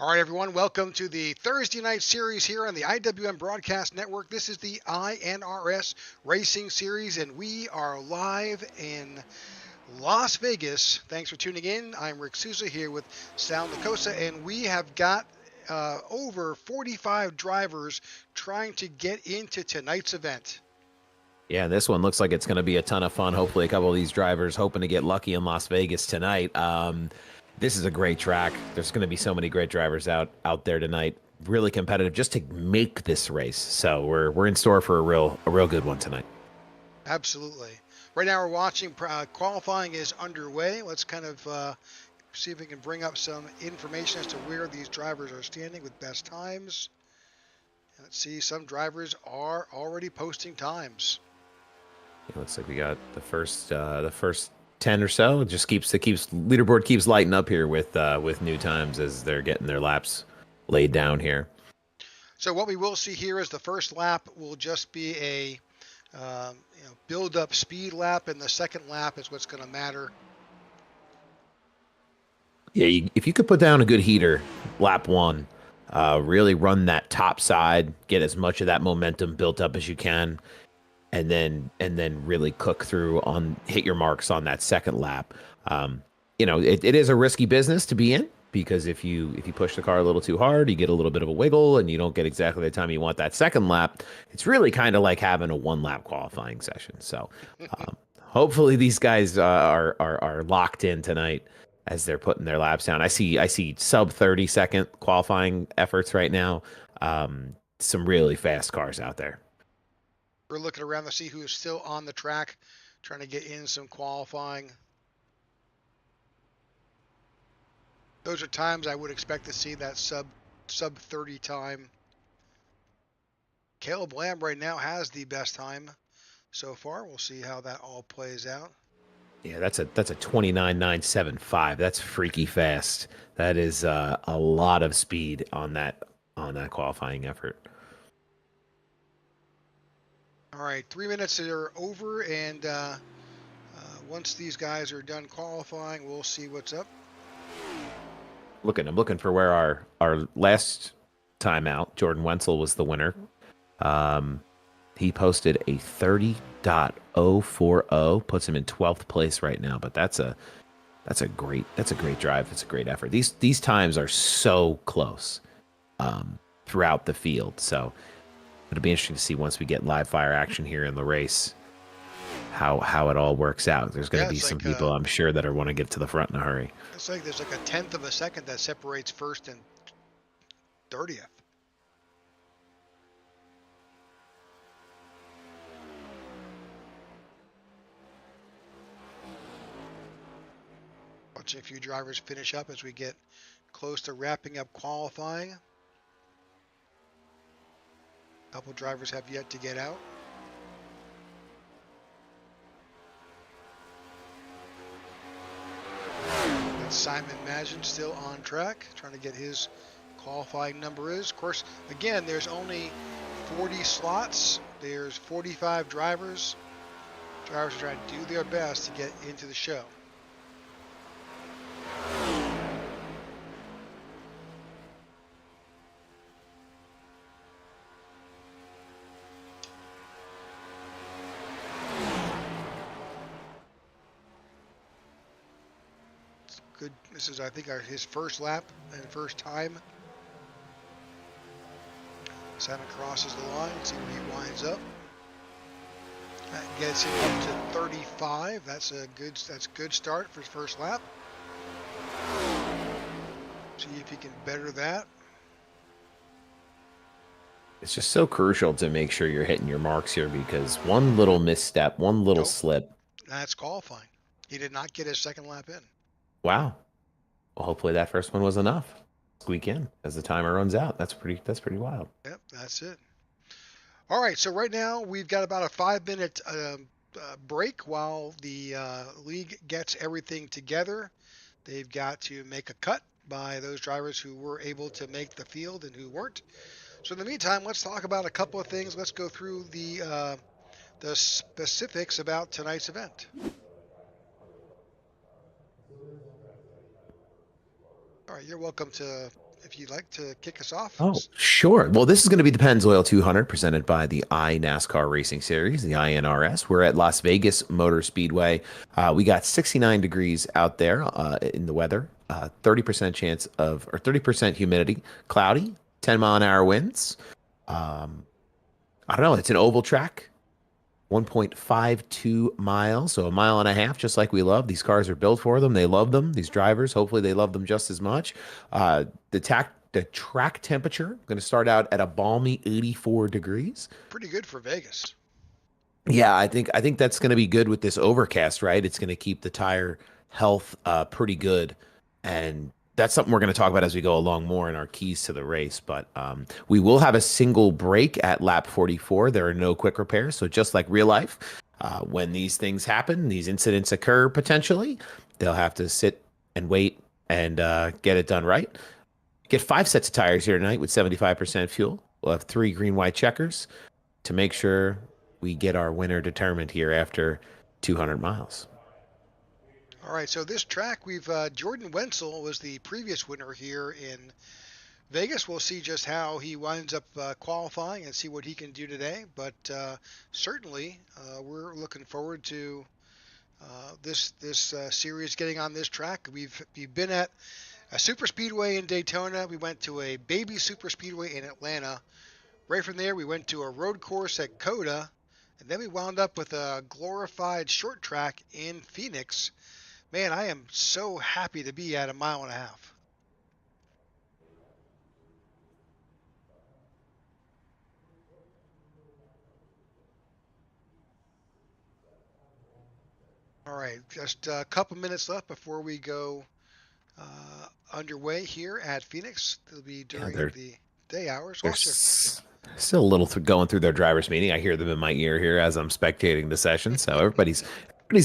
All right, everyone, welcome to the Thursday night series here on the IWM Broadcast Network. This is the iNRS Racing Series, and we are live in Las Vegas. Thanks for tuning in. I'm Rick Souza here with Sal Nicosa, and we have got over 45 drivers trying to get into tonight's event. Yeah, this one looks like it's going to be a ton of fun. Hopefully, a couple of these drivers hoping to get lucky in Las Vegas tonight. This is a great track. There's going to be so many great drivers out there tonight. Really competitive, just to make this race. So we're in store for a real good one tonight. Absolutely. Right now, we're watching qualifying is underway. Let's kind of see if we can bring up some information as to where these drivers are standing with best times. Let's see, some drivers are already posting times. It looks like we got the first 10 or so. It just keeps leaderboard keeps lighting up here with new times as they're getting their laps laid down here. So what we will see here is the first lap will just be a build up speed lap, and the second lap is what's going to matter. Yeah, if you could put down a good heater, lap one, really run that top side, get as much of that momentum built up as you can, and then really cook through hit your marks on that second lap. It is a risky business to be in, because if you push the car a little too hard, you get a little bit of a wiggle and you don't get exactly the time you want that second lap. It's really kind of like having a one lap qualifying session. So hopefully these guys are locked in tonight as they're putting their laps down. I see sub 30-second qualifying efforts right now. Some really fast cars out there. We're looking around to see who is still on the track, trying to get in some qualifying. Those are times I would expect to see that sub 30 time. Caleb Lamb right now has the best time so far. We'll see how that all plays out. Yeah, that's a 29.975. That's freaky fast. That is a lot of speed on that qualifying effort. All right, 3 minutes are over, and once these guys are done qualifying, we'll see what's up. I'm looking for where our last time out, Jordan Wenzel was the winner. He posted a 30.040, puts him in 12th place right now. But that's a great drive. That's a great effort. These times are so close throughout the field. So it'll be interesting to see once we get live fire action here in the race how it all works out. There's going to be some people I'm sure that want to get to the front in a hurry. It's like there's like a 1/10 of a second that separates first and 30th. Watching a few drivers finish up as we get close to wrapping up qualifying. A couple drivers have yet to get out. And Simon Magin still on track, trying to get his qualifying number is. Of course, again, there's only 40 slots. There's 45 drivers. Drivers are trying to do their best to get into the show. Good. This is, I think, his first lap and first time. Simon crosses the line. See where he winds up. That gets him up to 35. That's a good start for his first lap. See if he can better that. It's just so crucial to make sure you're hitting your marks here, because one little misstep, one little slip. That's qualifying. He did not get his second lap in. Wow. Well, hopefully that first one was enough. Squeak in as the timer runs out. That's pretty wild. Yep, that's it. All right, so right now we've got about a 5-minute break while the league gets everything together. They've got to make a cut by those drivers who were able to make the field and who weren't. So in the meantime, let's talk about a couple of things. Let's go through the specifics about tonight's event. All right, you're welcome to if you'd like to kick us off. Oh, sure. Well, this is going to be the Pennzoil 200 presented by the iNASCAR Racing Series, the iNRS. We're at Las Vegas Motor Speedway. We got 69 degrees out there in the weather, 30% chance of, or 30% humidity, cloudy, 10-mile-an-hour winds. Um, I don't know. It's an oval track. 1.52 miles, so a mile and a half, just like we love. These cars are built for them. They love them. These drivers, hopefully, they love them just as much. The track temperature going to start out at a balmy 84 degrees. Pretty good for Vegas. Yeah, I think that's going to be good with this overcast, right? It's going to keep the tire health pretty good, and that's something we're going to talk about as we go along more in our keys to the race. But we will have a single break at lap 44. There are no quick repairs, so just like real life, when these things happen, these incidents occur potentially, they'll have to sit and wait and get it done right. Get 5 sets of tires here tonight with 75% fuel. We'll have 3 green-white checkers to make sure we get our winner determined here after 200 miles. All right, so this track, we've Jordan Wenzel was the previous winner here in Vegas. We'll see just how he winds up qualifying and see what he can do today. But certainly, we're looking forward to this series getting on this track. We've been at a super speedway in Daytona. We went to a baby super speedway in Atlanta. Right from there, we went to a road course at Coda, and then we wound up with a glorified short track in Phoenix. Man, I am so happy to be at a mile and a half. All right, just a couple minutes left before we go underway here at Phoenix. It'll be Yeah, during the day hours. they're Also, still a little going through their drivers meeting. I hear them in my ear here as I'm spectating the session. So everybody's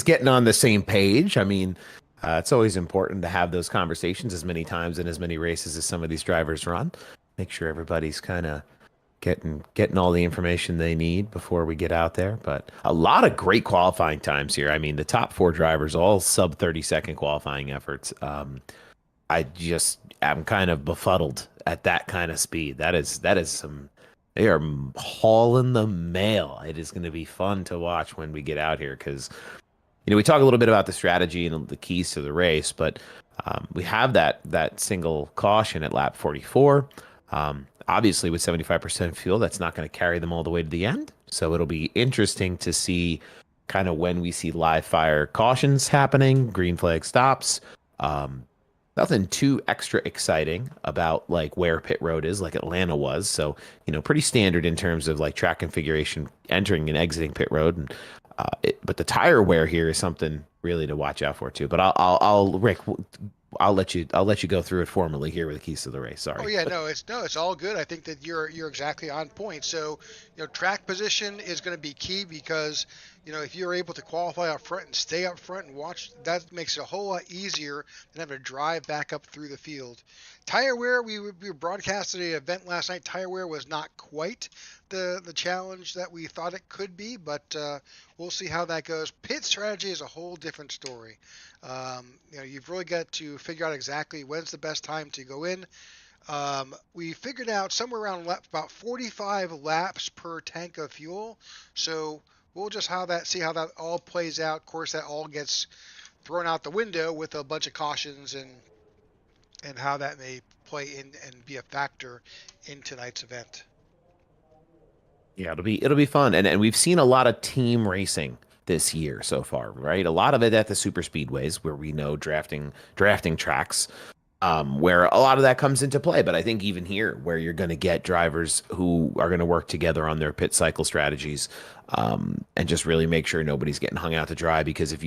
getting on the same page. I mean, it's always important to have those conversations as many times and as many races as some of these drivers run. Make sure everybody's kind of getting all the information they need before we get out there. But a lot of great qualifying times here. I mean, the top 4 drivers all sub 30-second qualifying efforts. I just am kind of befuddled at that kind of speed. That is some. They are hauling the mail. It is going to be fun to watch when we get out here because we talk a little bit about the strategy and the keys to the race, but we have that single caution at lap 44. Obviously, with 75% fuel, that's not going to carry them all the way to the end. So it'll be interesting to see kind of when we see live fire cautions happening, green flag stops. Nothing too extra exciting about like where pit road is, like Atlanta was. So, pretty standard in terms of like track configuration, entering and exiting pit road. And but the tire wear here is something really to watch out for too. But Rick, I'll let you go through it formally here with the keys to the race. oh Sorry. yeah, no, it's all good. I think that you're exactly on point. So, track position is going to be key because, if you're able to qualify up front and stay up front and watch, that makes it a whole lot easier than having to drive back up through the field. Tire wear, we were broadcasted an event last night. Tire wear was not quite the challenge that we thought it could be, but we'll see how that goes. Pit strategy is a whole different story. You've really got to figure out exactly when's the best time to go in. We figured out somewhere around about 45 laps per tank of fuel. So we'll just see how that all plays out. Of course, that all gets thrown out the window with a bunch of cautions and how that may play in and be a factor in tonight's event. Yeah, it'll be fun, and we've seen a lot of team racing this year so far, right? A lot of it at the super speedways where we know drafting tracks, where a lot of that comes into play. But I think even here, where you're going to get drivers who are going to work together on their pit cycle strategies, and just really make sure nobody's getting hung out to dry. Because if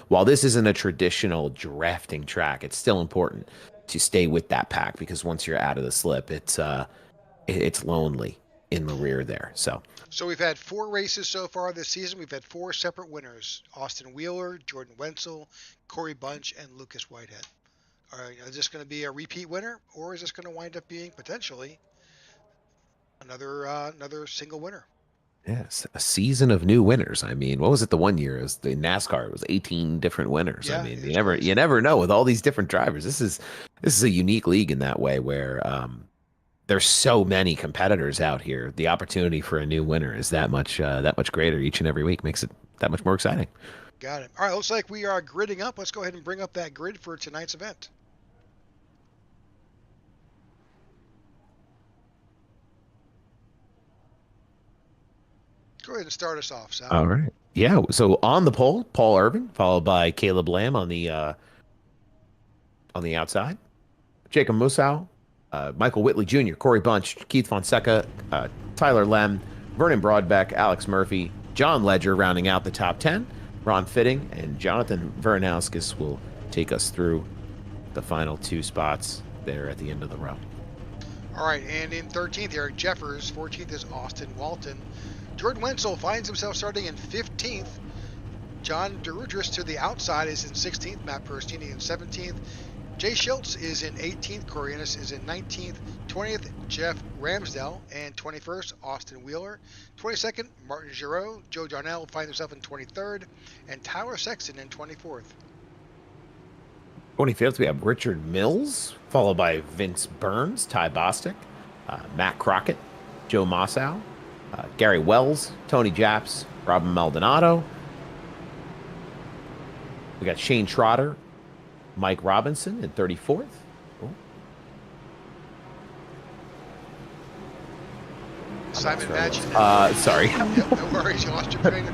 while this isn't a traditional drafting track, it's still important to stay with that pack because once you're out of the slip, it's lonely in the rear there. So we've had 4 races so far this season. We've had 4 separate winners: Austin Wheeler, Jordan Wenzel, Corey Bunch, and Lucas Whitehead. All right, is this going to be a repeat winner, or is this going to wind up being potentially another single winner? Yes, a season of new winners. I mean, what was it the one year? It was the NASCAR. It was 18 different winners. I Yeah, mean, it's crazy. you never know with all these different drivers. This is a unique league in that way where there's so many competitors out here. The opportunity for a new winner is that much greater each and every week. Makes it that much more exciting. Got it. All right, looks like we are gridding up. Let's go ahead and bring up that grid for tonight's event. Go ahead and start us off, Sal. All right. Yeah. So on the pole, Paul Irvin, followed by Caleb Lamb on the outside. Jacob Musow, Michael Whitley Jr., Corey Bunch, Keith Fonseca, Tyler Lem, Vernon Broadbeck, Alex Murphy, John Ledger rounding out the top 10. Ron Fitting and Jonathan Veronowskis will take us through the final two spots there at the end of the row. All right, and in 13th, Eric Jeffers. 14th is Austin Walton. Jordan Wenzel finds himself starting in 15th. John DeRudris to the outside is in 16th. Matt Perstini in 17th. Jay Schultz is in 18th. Corey Ennis is in 19th. 20th, Jeff Ramsdell. And 21st, Austin Wheeler. 22nd, Martin Giroux. Joe Darnell finds himself in 23rd. And Tyler Sexton in 24th. 25th, we have Richard Mills, followed by Vince Burns, Ty Bostic, Matt Crockett, Joe Mossow, Gary Wells, Tony Japs, Robin Maldonado. We got Shane Trotter, Mike Robinson in 34th. Oh. Simon Madge. Sorry. Yep, no worries. You lost your train.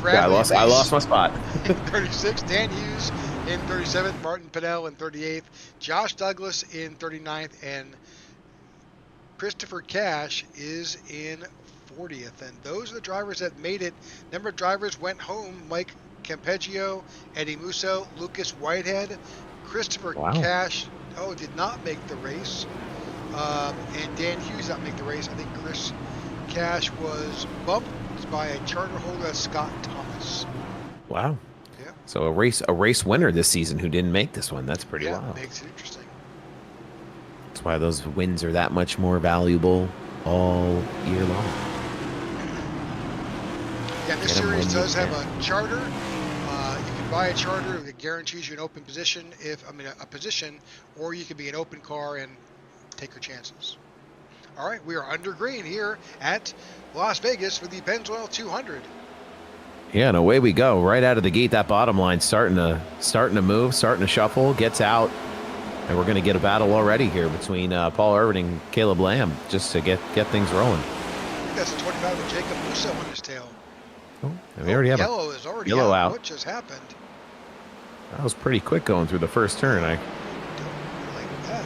Yeah, I lost my spot. In 36, Dan Hughes in 37th, Martin Pinnell in 38th, Josh Douglas in 39th, and Christopher Cash is in 40th. And those are the drivers that made it. Number of drivers went home: Mike Campeggio, Eddie Musso, Lucas Whitehead, Christopher Cash. Did not make the race, and Dan Hughes not make the race. I think Chris Cash was bumped by a charter holder, Scott Thomas. Wow. Yeah. So a race winner this season who didn't make this one. That's pretty wild. Makes it interesting. That's why those wins are that much more valuable all year long. Yeah, this series does have a charter. You can buy a charter that guarantees you an open position, a position, or you can be an open car and take your chances. All right, we are under green here at Las Vegas for the Pennzoil 200. Yeah, and away we go. Right out of the gate, that bottom line starting to move, starting to shuffle, gets out, and we're going to get a battle already here between Paul Irvin and Caleb Lamb just to get things rolling. I think that's a 25 with Jacob Musso on his tail. Oh, we already have yellow is already yellow out. What just happened? That was pretty quick going through the first turn. I don't like that.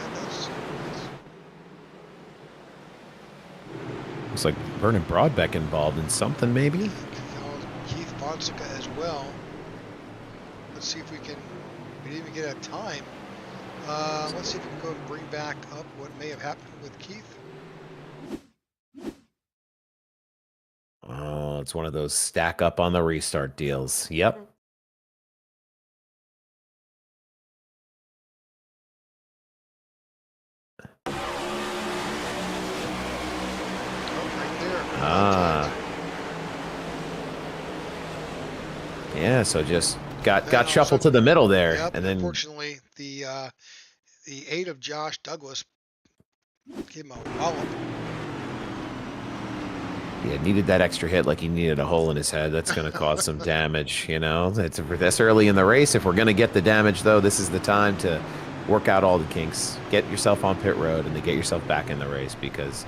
Looks like Vernon Broadbeck involved in something, maybe. Keith Fonseca as well. Let's see if we didn't even get a time. Let's see if we can go and bring back up what may have happened with Keith. Oh, it's one of those stack up on the restart deals. Yep. Yeah, so just got shuffled to the middle there. Yep, and then unfortunately the 8 of Josh Douglas gave him a wallop. Yeah, needed that extra hit like he needed a hole in his head. That's going to cause some damage, you know. It's this early in the race. If we're going to get the damage, though, this is the time to work out all the kinks. Get yourself on pit road and then get yourself back in the race because,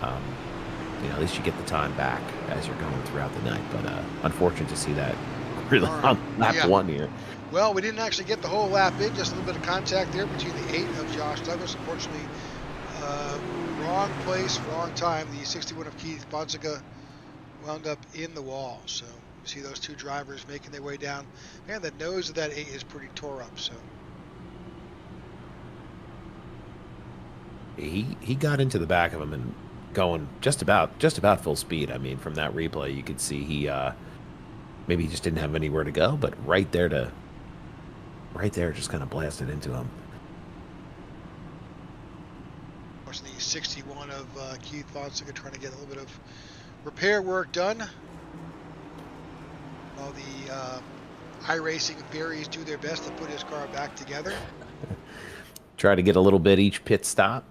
at least you get the time back as you're going throughout the night. But unfortunate to see that really on lap one here. Well, we didn't actually get the whole lap in. Just a little bit of contact there between the 8 of Josh Douglas. Unfortunately, wrong place, wrong time. The 61 of Keith Fonseca wound up in the wall. So you see those two drivers making their way down. Man, the nose of that 8 is pretty tore up. So he got into the back of him and going just about full speed. I mean, from that replay, you could see he maybe he just didn't have anywhere to go, but right there just kind of blasted into him. The 61 of Keith Fonseca trying to get a little bit of repair work done. While the iRacing fairies do their best to put his car back together. Try to get a little bit each pit stop.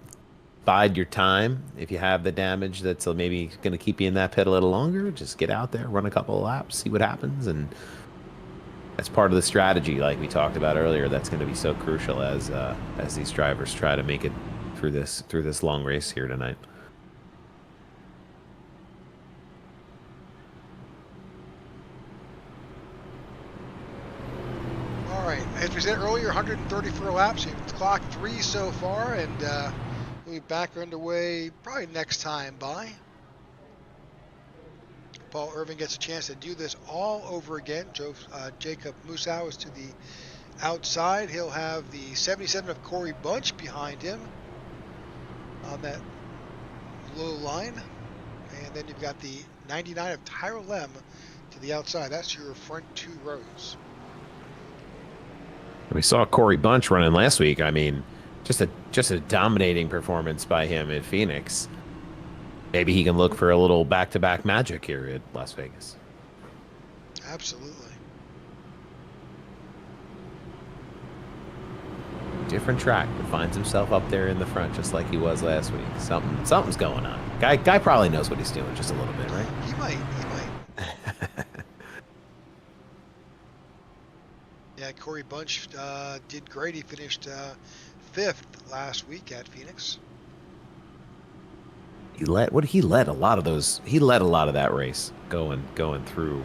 Bide your time. If you have the damage that's maybe going to keep you in that pit a little longer, just get out there, run a couple of laps, see what happens, and that's part of the strategy, like we talked about earlier. That's going to be so crucial as these drivers try to make it through this long race here tonight. All right, as we said earlier, 134 laps. We've clocked 3 so far, and we'll be back underway probably next time by. Paul Irvin gets a chance to do this all over again. Jacob Musow is to the outside. He'll have the 77 of Corey Bunch behind him on that low line. And then you've got the 99 of Tyler Lem to the outside. That's your front 2 rows. We saw Corey Bunch running last week. I mean, just a dominating performance by him at Phoenix. Maybe he can look for a little back-to-back magic here at Las Vegas. Absolutely. Different track, but finds himself up there in the front just like he was last week. Something's going on. Guy probably knows what he's doing just a little bit, right? He might. Yeah, Corey Bunch did great. He finished 5th last week at Phoenix. He led a lot of those. He led a lot of that race going through.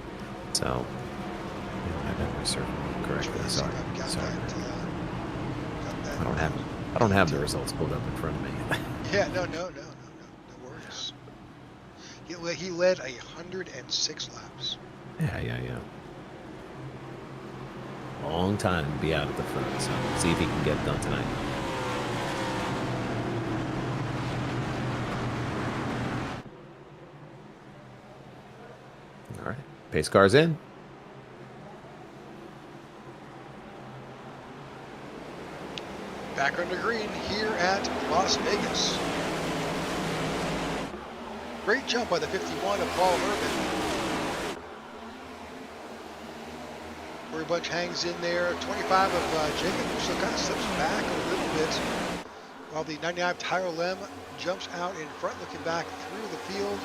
So I don't have that reserve correctly. Sorry. I don't have the results pulled up in front of me. Yeah, no worries. He led 106 laps. Yeah. Long time to be out at the front, so see if he can get it done tonight. All right, pace car's in. Back under green here at Las Vegas. Great jump by the 51 of Paul Irvin. Corey Bunch hangs in there. 25 of Jacob Musso kind of slips back a little bit, while the 99 Tyler Lem jumps out in front, looking back through the field.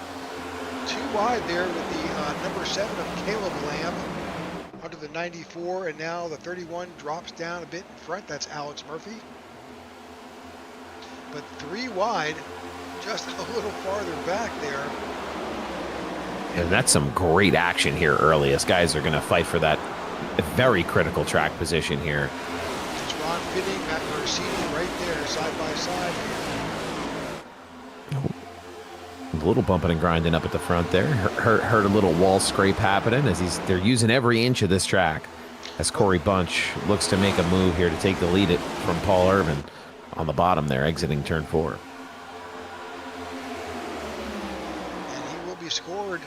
2 wide there with the number 7 of Caleb Lamb under the 94, and now the 31 drops down a bit in front. That's Alex Murphy. But 3 wide, just a little farther back there. And that's some great action here early, as guys are going to fight for that very critical track position here. It's Ron Fitting, Matt Mercini right there, side by side. A little bumping and grinding up at the front there. Heard a little wall scrape happening as they're using every inch of this track as Corey Bunch looks to make a move here to take the lead from Paul Irvin on the bottom there, exiting turn 4. And he will be scored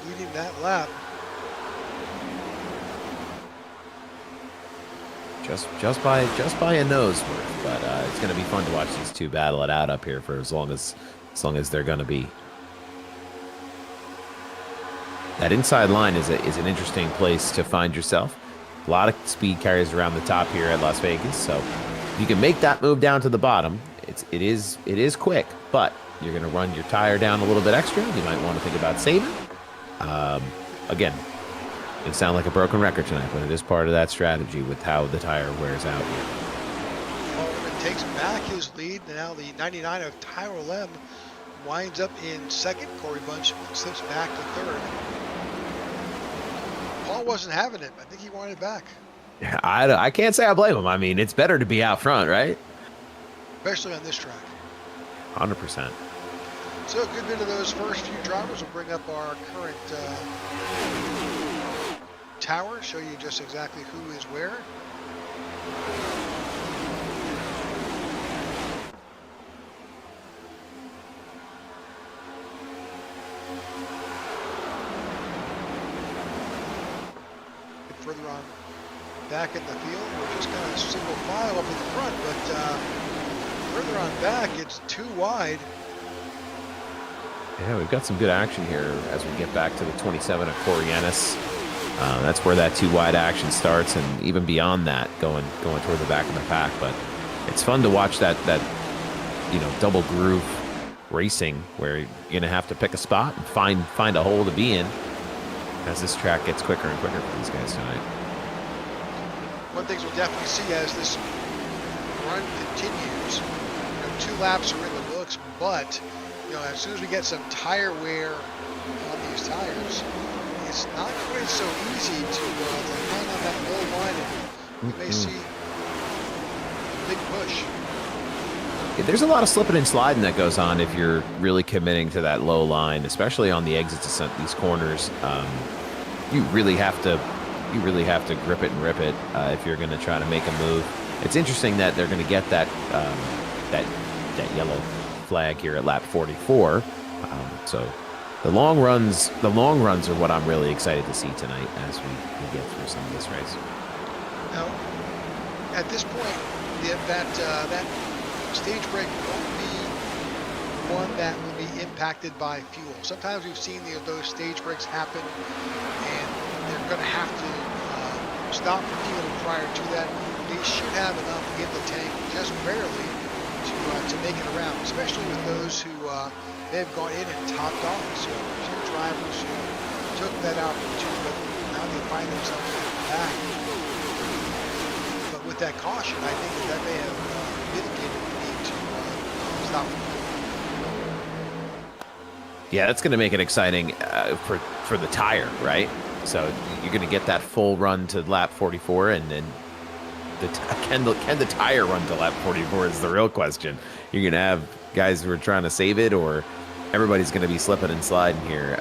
leading that lap. Just by a nose worth, but it's going to be fun to watch these two battle it out up here for as long as they're going to be. That inside line is an interesting place to find yourself. A lot of speed carriers around the top here at Las Vegas, so if you can make that move down to the bottom, it is quick, but you're going to run your tire down a little bit extra. You might want to think about saving. Again, it sounds like a broken record tonight, but it is part of that strategy with how the tire wears out here. Paul takes back his lead. Now the 99 of Tyler Lem winds up in 2nd. Corey Bunch slips back to 3rd. Paul wasn't having it. I think he wanted it back. I can't say I blame him. I mean, it's better to be out front, right? Especially on this track. 100%. So a good bit of those first few drivers will bring up our current tower, show you just exactly who is where. Further on back in the field, we're just kind of single file up in the front, but further on back, it's 2 wide. Yeah, we've got some good action here as we get back to the 27 of Coriolis. That's where that too wide action starts, and even beyond that, going toward the back of the pack. But it's fun to watch that double groove racing where you're gonna have to pick a spot and find a hole to be in as this track gets quicker and quicker for these guys tonight. One thing we'll definitely see as this run continues, 2 laps are in the books, but as soon as we get some tire wear on these tires, it's not quite so easy to hang on that low line, and we may see a big push. Yeah, there's a lot of slipping and sliding that goes on if you're really committing to that low line, especially on the exits of these corners. You really have to grip it and rip it if you're going to try to make a move. It's interesting that they're going to get that yellow flag here at lap 44. So the long runs are what I'm really excited to see tonight as we get through some of this race. Now, at this point, that stage break won't be one that will be impacted by fuel. Sometimes we've seen those stage breaks happen, and they're going to have to stop for fuel prior to that. They should have enough in the tank, just barely, to make it around, especially with those who may have gone in and topped off. So a few drivers who took that opportunity, but now they find themselves in the back. But with that caution, I think that may have mitigated the need to stop. Yeah, that's going to make it exciting for the tire, right? So you're going to get that full run to lap 44, and then can the tire run to lap 44 is the real question. You're going to have guys who are trying to save it, or everybody's going to be slipping and sliding here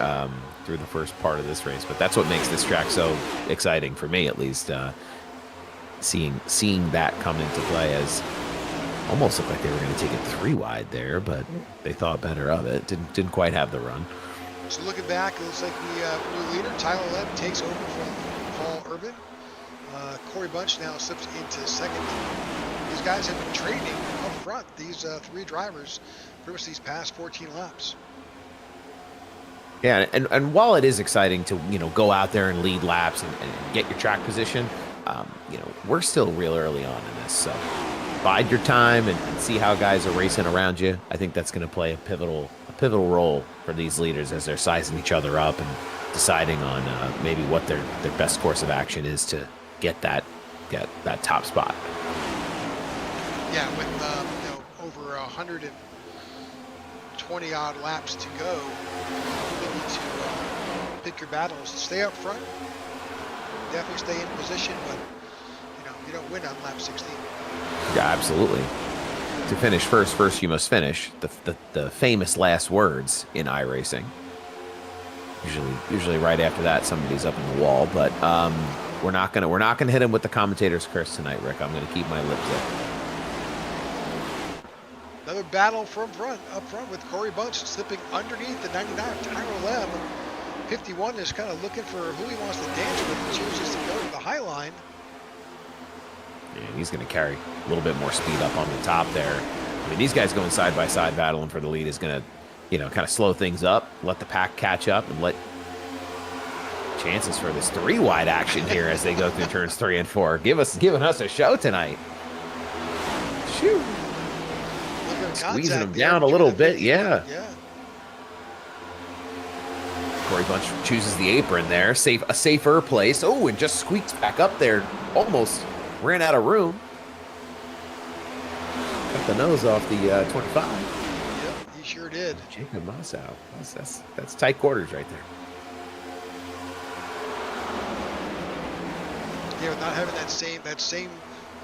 through the first part of this race. But that's what makes this track so exciting for me, at least. Seeing that come into play, as almost looked like they were going to take it 3 wide there, but they thought better of it. Didn't quite have the run. So looking back, it looks like the new leader, Tyler Lebb, takes over from Paul Urban. Corey Bunch now slips into second. These guys have been training up front, these 3 drivers, pretty much these past 14 laps. Yeah, and while it is exciting to go out there and lead laps and get your track position, we're still real early on in this, so bide your time and see how guys are racing around you. I think that's going to play a pivotal role for these leaders as they're sizing each other up and deciding on maybe what their best course of action is to get that top spot. Yeah, with over 120 odd laps to go, you need to pick your battles. Stay up front, definitely stay in position, but you don't win on lap 16. Yeah, absolutely. To finish first you must finish. The famous last words in iRacing. Usually right after that somebody's up in the wall, but we're not gonna hit him with the commentator's curse tonight, Rick. I'm gonna keep my lips zipped. Another battle up front with Corey Bunch slipping underneath the 99 of Tyler Lebb. 51 is kind of looking for who he wants to dance with and chooses to go to the high line. Yeah, he's going to carry a little bit more speed up on the top there. I mean, these guys going side by side battling for the lead is going to, kind of slow things up, let the pack catch up, and let chances for this 3 wide action here as they go through turns 3 and 4. Giving us a show tonight. Shoot. Squeezing them down a little bit, yeah. Corey Bunch chooses the apron there, a safer place. Oh, and just squeaks back up there, almost ran out of room. Cut the nose off the 25. Yep, he sure did. Jacob Mossow. That's tight quarters right there. Yeah, not having that same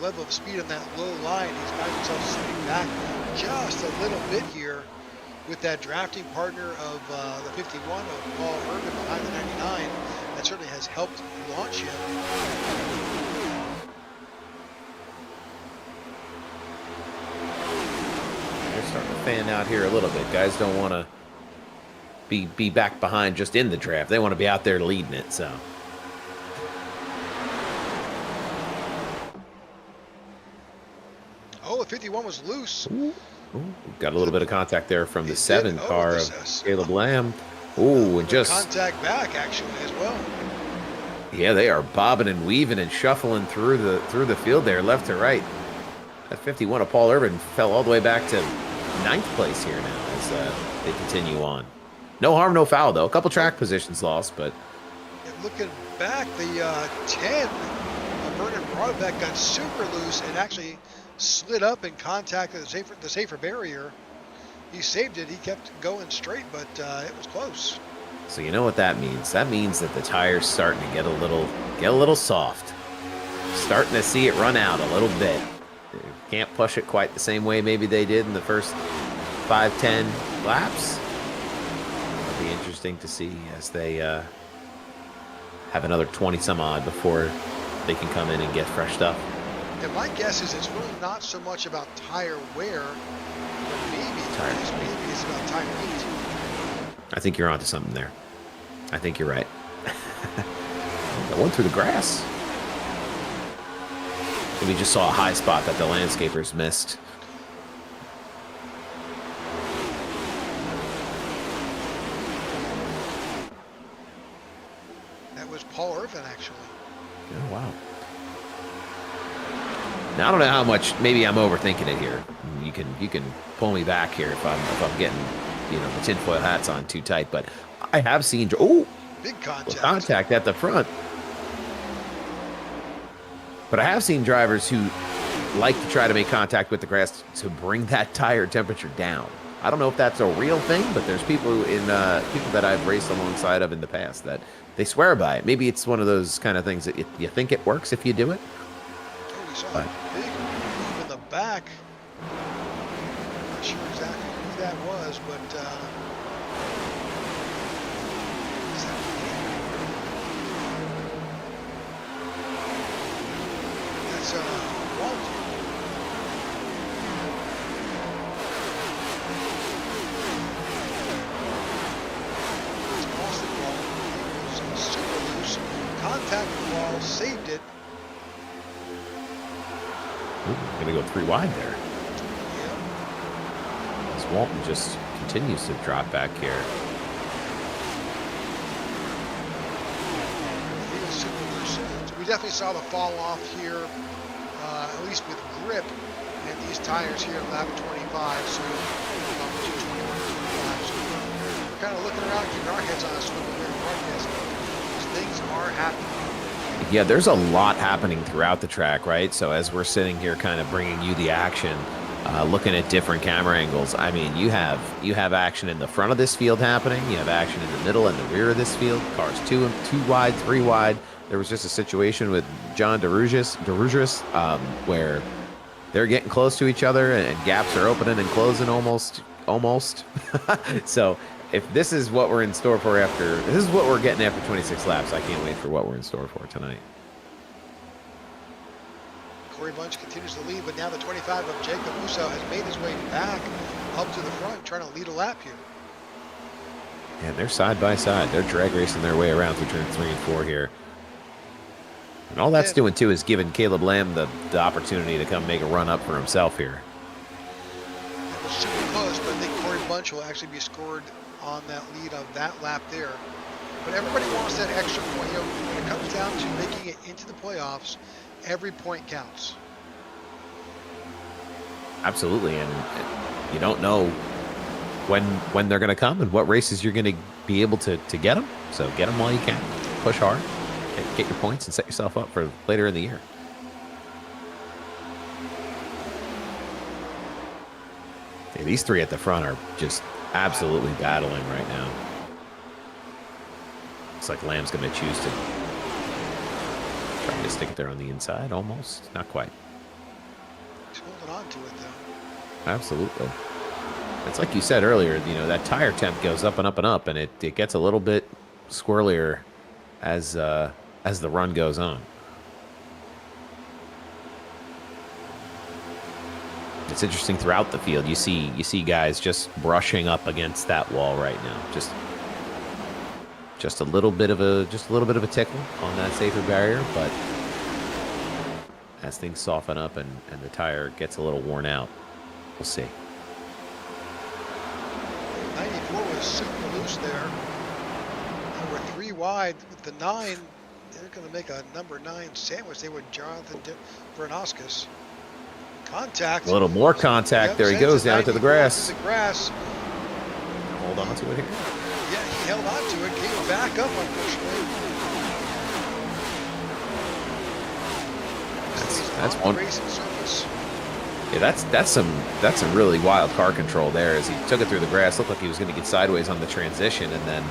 level of speed on that low line, he's got himself sitting back just a little bit here with that drafting partner of the 51 of Paul Urban behind the 99. That certainly has helped launch him. They're starting to fan out here a little bit. Guys don't want to be back behind just in the draft. They want to be out there leading it, so. Oh, the 51 was loose. Ooh, got a little bit of contact there from the He did. 7 Oh, car this of is Caleb Lamb. a Ooh, little and bit of just, contact back actually as well. yeah, they are bobbing and weaving and shuffling through the field there, left to right. That 51 of Paul Irvin fell all the way back to ninth place here now as they continue on. No harm, no foul, though. A couple Nope. track positions lost, but And looking back, the 10, Vernon Broadbeck got super loose and actually slid up and contacted the safer barrier. He saved it. He kept going straight, but it was close. so you know what that means. That means that the tire's starting to get a little soft. Starting to see it run out a little bit. Can't push it quite the same way maybe they did in the first 5-10 laps. It'll be interesting to see as they have another 20 some odd before they can come in and get freshed up. And my guess is it's really not so much about tire wear, but maybe it's about tire heat. I think you're onto something there. I think you're right. That one through the grass. We just saw a high spot that the landscapers missed. That was Paul Irvin, actually. Oh, wow. Now I don't know how much. Maybe I'm overthinking it here. You can pull me back here if I'm getting the tinfoil hats on too tight. But I have seen Big contact. Contact at the front. But I have seen drivers who like to try to make contact with the grass to bring that tire temperature down. I don't know if that's a real thing, but there's people people that I've raced alongside of in the past that they swear by it. Maybe it's one of those kind of things that you think it works if you do it. Oh, we saw a big move in the back. I'm not sure exactly who that was, but is that that's Walt. It's Austin Walt. He was super loose. Contacted the wall, saved it. Ooh, gonna go 3 wide there. Yep. As Walton just continues to drop back here. He was super loose. So we definitely saw the fall off here, at least with grip, and these tires here at lap 25. So about 221, 25. So we're kind of looking around, keeping our heads on a swivel here in broadcast. These things are happening. Yeah, there's a lot happening throughout the track, right? So as we're sitting here kind of bringing you the action, looking at different camera angles, I mean, you have action in the front of this field happening. You have action in the middle and the rear of this field. Cars two wide, 3 wide. There was just a situation with John DeRugis, where they're getting close to each other and gaps are opening and closing almost. So if this is what we're in store for this is what we're getting after 26 laps. I can't wait for what we're in store for tonight. Corey Bunch continues to lead, but now the 25 of Jacob Musso has made his way back up to the front, trying to lead a lap here. And they're side by side. They're drag racing their way around through turn 3 and 4 here. And all that's doing, too, is giving Caleb Lamb the opportunity to come make a run up for himself here. It was super close, but I think Corey Bunch will actually be scored on that lead of that lap there. But everybody wants that extra point. When it comes down to making it into the playoffs, every point counts. Absolutely, and you don't know when they're going to come and what races you're going to be able to get them. So get them while you can. Push hard, get your points, and set yourself up for later in the year. Yeah, these 3 at the front are just absolutely battling right now. Looks like Lamb's going to choose to try to stick it there on the inside, almost. Not quite. He's holding on to it, though. Absolutely. It's like you said earlier, that tire temp goes up and up and up, and it gets a little bit squirrelier as the run goes on. It's interesting throughout the field. You see guys just brushing up against that wall right now. Just a little bit of a tickle on that safer barrier, but as things soften up and the tire gets a little worn out, we'll see. 4 was super loose there. And we're 3 wide with the 9. They're going to make a number 9 sandwich. They would Jonathan Vernoscus. Contact. A little more contact. Yep, there he goes down to the grass. To the grass. Hold on to it here. Yeah, he held on to it. Came back up, unfortunately. That's one racing surface. Yeah, that's some really wild car control there as he took it through the grass. Looked like he was going to get sideways on the transition and then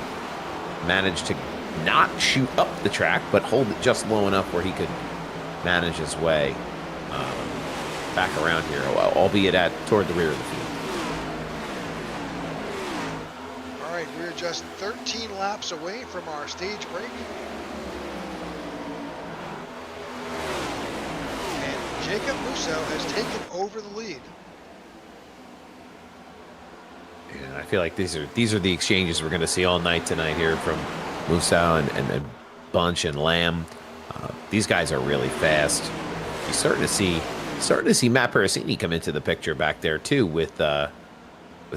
managed to not shoot up the track, but hold it just low enough where he could manage his way back around here, albeit toward the rear of the field. All right, we're just 13 laps away from our stage break. And Jacob Musso has taken over the lead. And I feel like these are the exchanges we're going to see all night tonight here from Musso and Bunch and Lamb. These guys are really fast. You're starting to see Matt Perricini come into the picture back there too with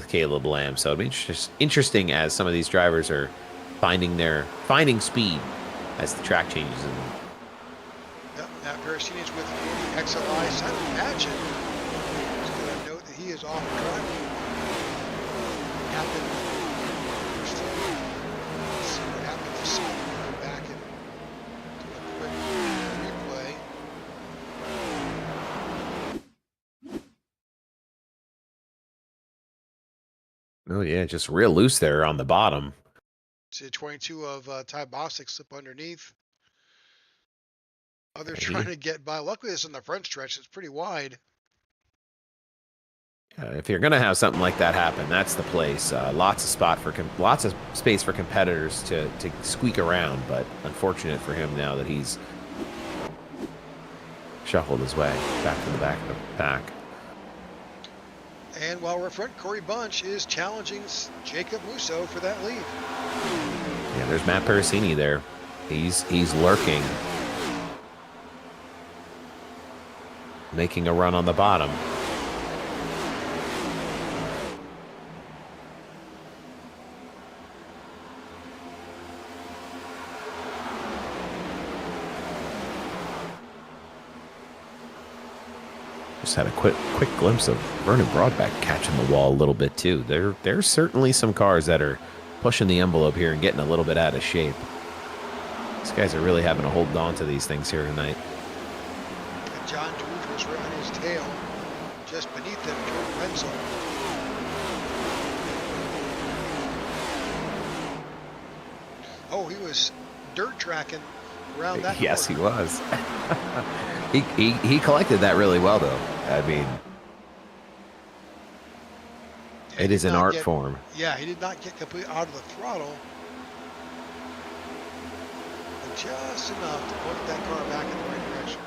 Caleb Lamb. So it'll be just interesting as some of these drivers are finding speed as the track changes. Yep, Matt Perricini is with the XLI. Simon Patchen is going to note that he is off track. Let's see what happened to Simon. Go back and do a quick replay. Oh yeah, just real loose there on the bottom. See 22 of Ty Bostic slip underneath. Others trying to get by. Luckily, this on the front stretch. It's pretty wide. If you're going to have something like that happen, that's the place. Lots of space for competitors to squeak around, but unfortunate for him now that he's shuffled his way back to the back of the pack. And while we're front, Corey Bunch is challenging Jacob Musso for that lead. Yeah, there's Matt Perricini there. He's lurking, making a run on the bottom. Just had a quick glimpse of Vernon Broadback catching the wall a little bit too. There's certainly some cars that are pushing the envelope here and getting a little bit out of shape. These guys are really having to hold on to these things here tonight. And John Druge was right on his tail, just beneath them, Jordan Pennzoil. Oh, he was dirt tracking around that Yes, corner. he was. He collected that really well, though. I mean, it is an art form. Yeah, he did not get completely out of the throttle, but just enough to point that car back in the right direction.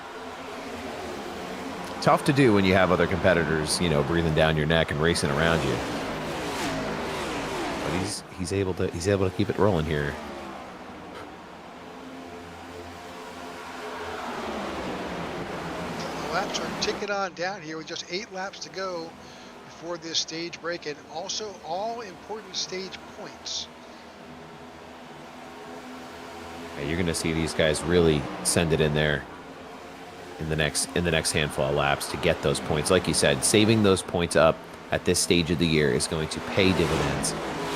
Tough to do when you have other competitors, breathing down your neck and racing around you. But he's able to keep it rolling here. Laps are ticking on down here with just 8 laps to go before this stage break, and also all important stage points. Yeah, you're going to see these guys really send it in there in the next handful of laps to get those points. Like you said, saving those points up at this stage of the year is going to pay dividends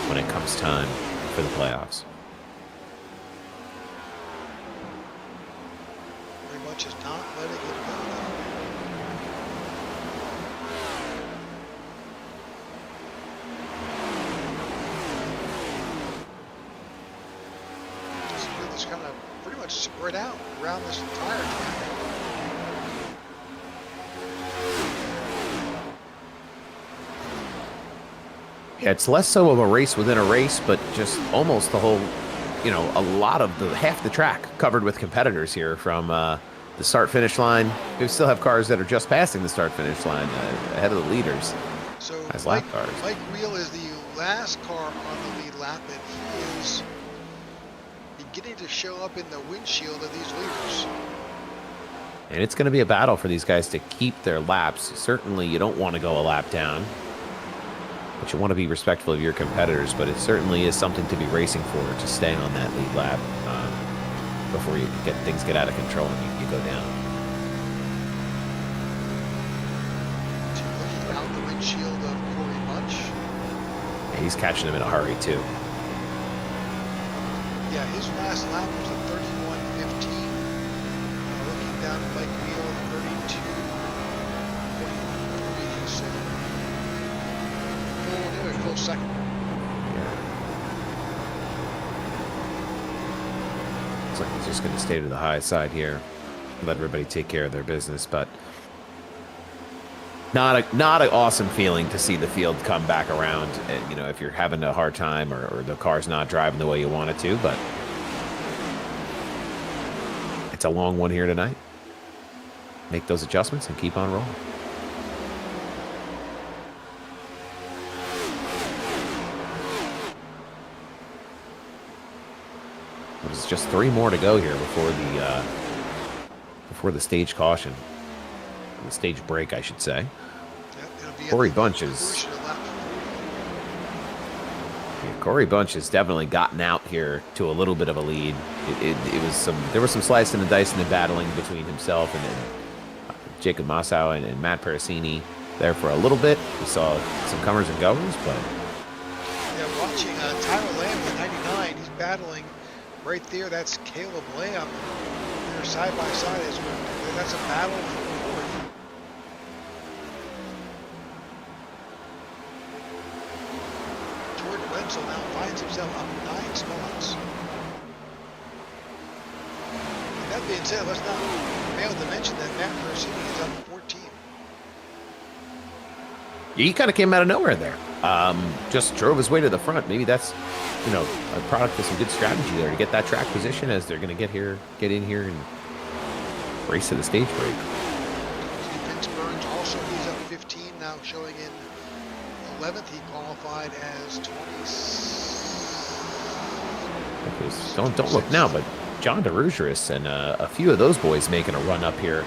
when it comes time for the playoffs. Very much is not letting it go. It's kind of pretty much spread out around this entire track. Yeah, it's less so of a race within a race, but just almost the whole, a lot of half the track covered with competitors here from the start-finish line. We still have cars that are just passing the start-finish line ahead of the leaders. So as lap cars. Mike Reel is the last car on the lead lap, and he is beginning to show up in the windshield of these leaders. And it's going to be a battle for these guys to keep their laps. Certainly, you don't want to go a lap down. But you want to be respectful of your competitors, but it certainly is something to be racing for, to stay on that lead lap before things get out of control and you go down. Looking out the windshield of Corey Bunch. Yeah, he's catching him in a hurry too. Yeah, his last lap was a 31:15. Looking down the bike wheel, 32:43. So full second. Looks like he's just going to stay to the high side here, let everybody take care of their business. But not an awesome feeling to see the field come back around. And, you know, if you're having a hard time or the car's not driving the way you want it to, but it's a long one here tonight. Make those adjustments and keep on rolling. There's just 3 more to go here before the stage caution, the stage break, I should say. Yep, Corey Bunch has definitely gotten out here to a little bit of a lead. There was some slicing and dicing and battling between himself and Jacob Massau and Matt Parasini there for a little bit. We saw some comers and goers, but yeah, watching Tyler Lamb with 99, he's battling right there. That's Caleb Lamb. They're side by side as well. That's a battle for fourth. Jordan Wenzel now finds himself up 9 spots. And that being said, let's not fail to mention that Matt Parasini is up 14. He kind of came out of nowhere there. Just drove his way to the front. Maybe that's, you know, a product of some good strategy there to get that track position as they're going to get in here and race to the stage break. Vince Burns also, he's up 15 now, showing in 11th. He qualified as 20. Don't look now, but John DeRugeris and a few of those boys making a run up here.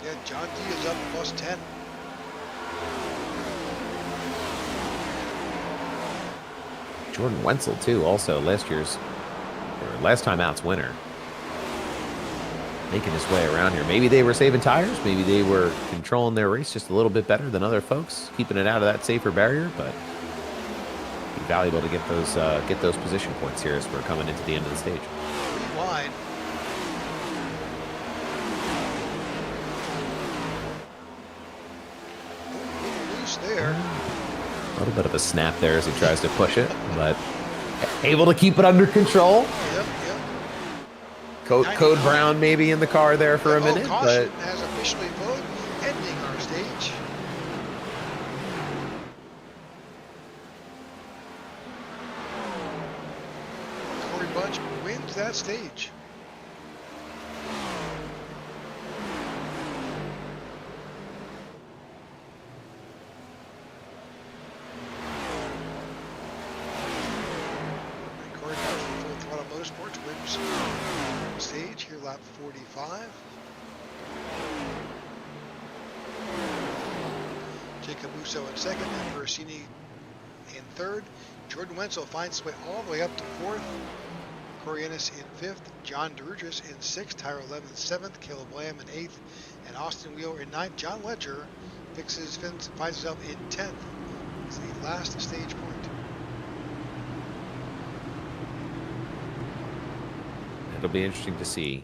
Yeah, John D is up plus 10. Jordan Wenzel too, also last time out's winner, making his way around here. Maybe they were saving tires, maybe they were controlling their race just a little bit better than other folks, keeping it out of that safer barrier, but it'd be valuable to get those position points here as we're coming into the end of the stage. Wide. Loose there. A little bit of a snap there as he tries to push it, but able to keep it under control. Yep. Code Brown maybe in the car there for a minute, caution but has officially voted, ending our stage. Corey Bunch wins that stage. Motorsports wins stage here, lap 45. Jacob Musso in second, and Parasini in third. Jordan Wenzel finds his way all the way up to fourth. Corey Ennis in fifth. John DeRugeris in sixth. Tyler Levin in seventh. Caleb Lamb in eighth. And Austin Wheeler in ninth. John Ledger finds himself in 10th. It's the last stage point. It'll be interesting to see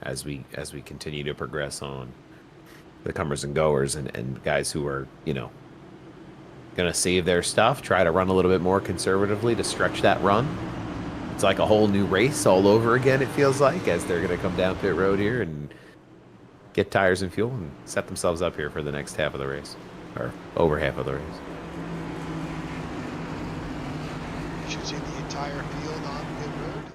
as we continue to progress on the comers and goers and guys who are, you know, gonna save their stuff, try to run a little bit more conservatively to stretch that run. It's like a whole new race all over again, it feels like, as they're gonna come down pit road here and get tires and fuel and set themselves up here for the next half of the race, or over half of the race. You should see the entire field on pit road.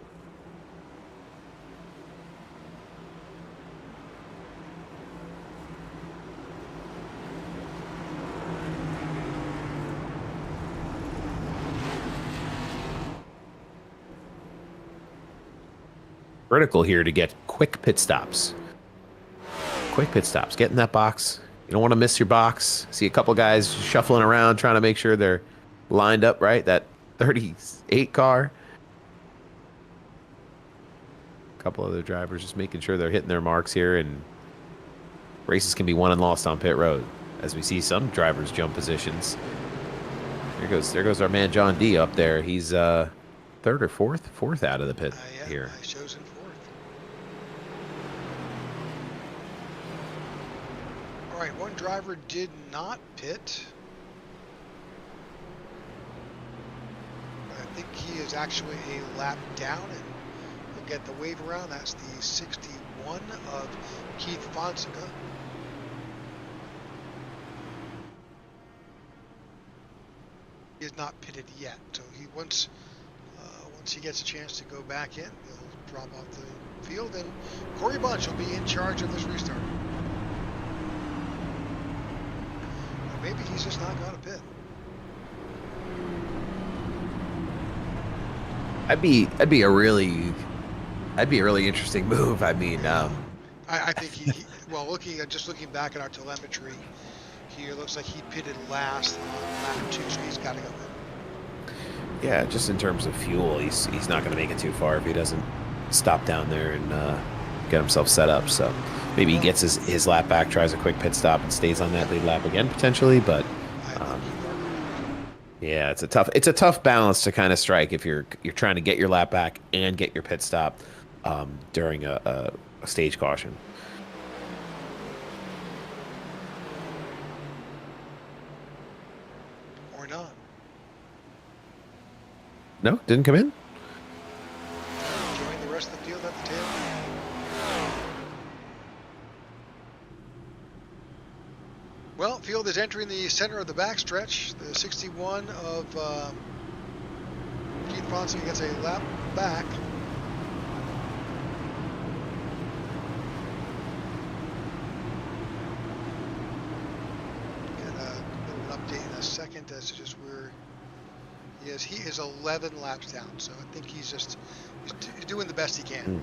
Critical here to get quick pit stops. Quick pit stops. Get in that box. You don't want to miss your box. See a couple guys shuffling around trying to make sure they're lined up right. That 38 car. A couple other drivers just making sure they're hitting their marks here, and races can be won and lost on pit road. As we see some drivers jump positions. There goes our man John D up there. He's third or fourth out of the pit Yeah, here. I shows in fourth. All right, one driver did not pit. I think he is actually a lap down, and we'll get the wave around. That's the 61 of Keith Fonseca. He is not pitted yet, so he once he gets a chance to go back in, he'll drop off the field, and Corey Bunch will be in charge of this restart. Or maybe he's just not going to pit. That'd be a really interesting move. I mean, I think he well, looking back at our telemetry, he looks like he pitted last on lap 2, so he's got to go in. yeah, just in terms of fuel, he's not going to make it too far if he doesn't stop down there and get himself set up. So maybe he gets his lap back, tries a quick pit stop, and stays on that lead lap again potentially. But yeah, it's a tough balance to kind of strike if you're trying to get your lap back and get your pit stop during a stage caution. Or not. No, didn't come in. Join the rest of the field at the tail. Well, field is entering the center of the backstretch. The 61 of Keith Fonseca gets a lap back. Get a bit of an update in a second as to just where he is. He is 11 laps down, so I think he's doing the best he can.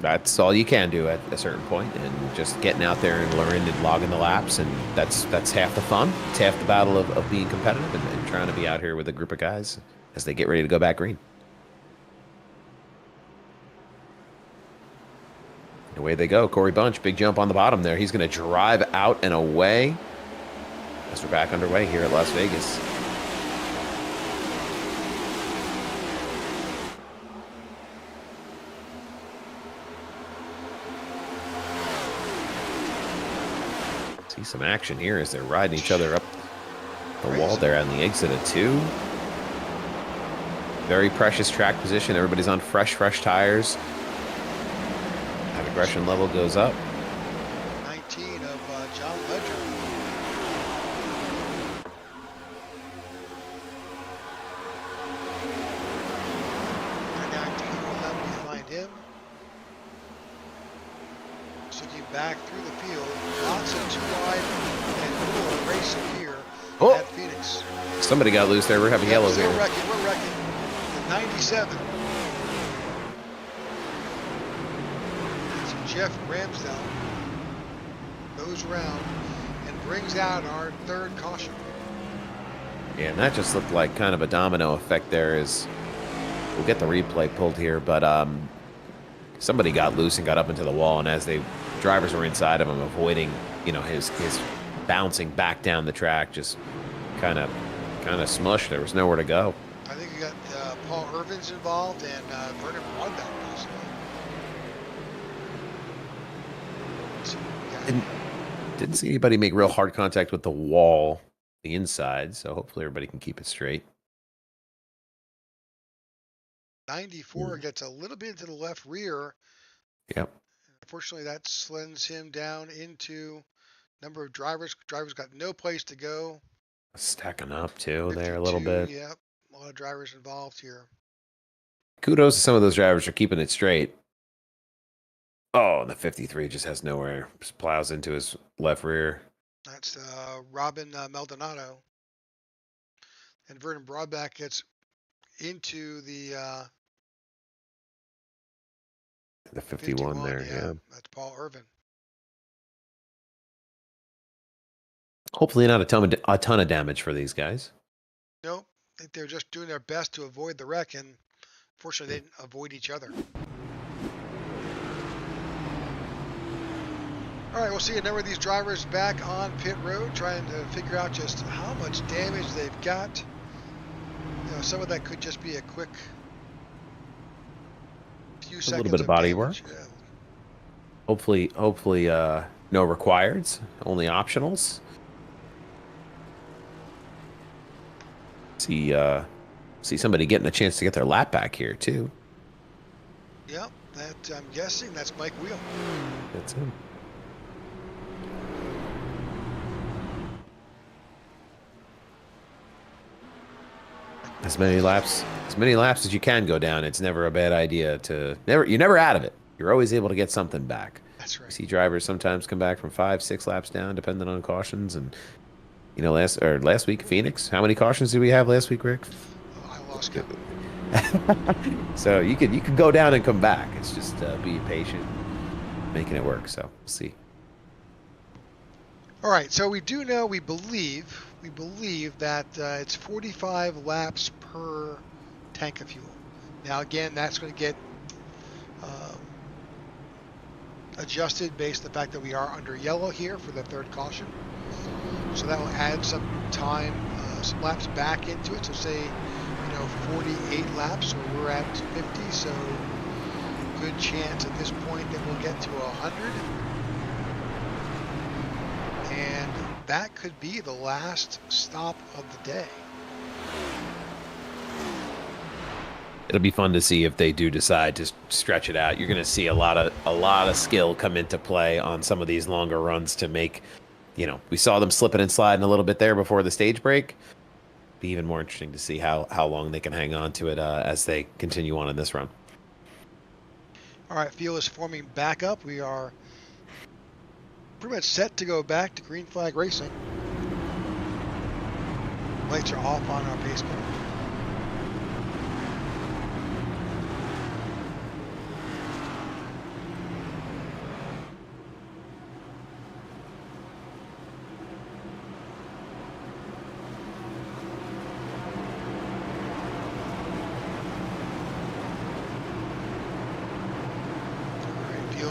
That's all you can do at a certain point, and just getting out there and learning and logging the laps, and that's half the fun. It's half the battle of being competitive and trying to be out here with a group of guys as they get ready to go back green. Away they go. Corey Bunch, big jump on the bottom there. He's going to drive out and away as we're back underway here at Las Vegas. See some action here as they're riding each other up the wall there on the exit of 2. Very precious track position. Everybody's on fresh tires. That aggression level goes up. 19 of John Ledger. And 19 will have behind him. Just looking back through the field, lots of 2 wide and more racing here at Phoenix. Somebody got loose there. We're having yellow here. We're wrecking. The 97. It's Jeff Ramsdell goes around and brings out our 3rd caution. Yeah, and that just looked like kind of a domino effect there. As we'll get the replay pulled here, but somebody got loose and got up into the wall, and as drivers were inside of him, avoiding his bouncing back down the track, just kind of smushed. There was nowhere to go. I think you got Paul Irvin's involved and Vernon Broadback also. Didn't see anybody make real hard contact with the wall, the inside, so hopefully everybody can keep it straight. 94 gets a little bit to the left rear. Yep. Unfortunately, that slends him down into number of drivers. Drivers got no place to go. Stacking up too there a little bit. Yep, a lot of drivers involved here. Kudos to some of those drivers for keeping it straight. Oh, and the 53 just has nowhere. Just plows into his left rear. That's Robin Maldonado. And Vernon Broadback gets into the 51 there, yeah. That's Paul Irvin. Hopefully not a ton of damage for these guys. Nope. I think they're just doing their best to avoid the wreck, and fortunately, they didn't avoid each other. All right, we'll see a number of these drivers back on pit road, trying to figure out just how much damage they've got. You know, some of that could just be a quick few seconds A little bit of body work. Yeah. Hopefully, no requireds, only optionals. See somebody getting a chance to get their lap back here too. Yep, that I'm guessing that's Mike Wheel. That's him. As many laps as you can go down. It's never a bad idea to you're never out of it. You're always able to get something back. That's right. You see drivers sometimes come back from 5-6 laps down, depending on cautions. And you know, last week Phoenix, how many cautions did we have last week, Rick? Oh, I lost count. So you could go down and come back. It's just being patient, making it work. So we'll see. All right, so we believe that it's 45 laps per tank of fuel. Now again, that's going to get adjusted based on the fact that we are under yellow here for the third caution. So that will add some time, some laps back into it. So say, 48 laps, so we're at 50. So good chance at this point that we'll get to 100. And that could be the last stop of the day. It'll be fun to see if they do decide to stretch it out. You're going to see a lot of skill come into play on some of these longer runs to make, we saw them slipping and sliding a little bit there before the stage break. Be even more interesting to see how long they can hang on to it as they continue on in this run. All right, field is forming back up. We are pretty much set to go back to green flag racing. Lights are off on our pace car.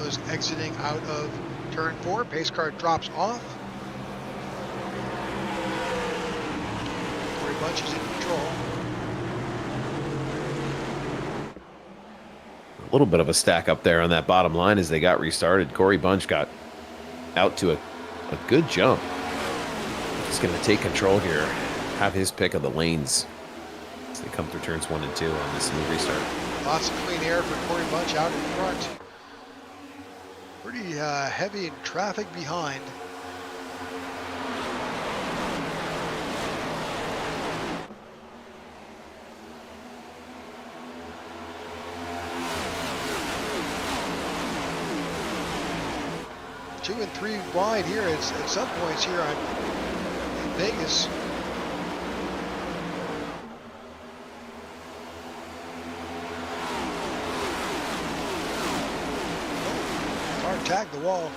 Is exiting out of turn 4. Pace car drops off. Corey Bunch is in control. A little bit of a stack up there on that bottom line as they got restarted. Corey Bunch got out to a good jump. He's going to take control here, have his pick of the lanes as they come through turns 1 and 2 on this new restart. Lots of clean air for Corey Bunch out in front. Pretty heavy in traffic behind. Two and three wide here at some points here in Vegas. Tag the wall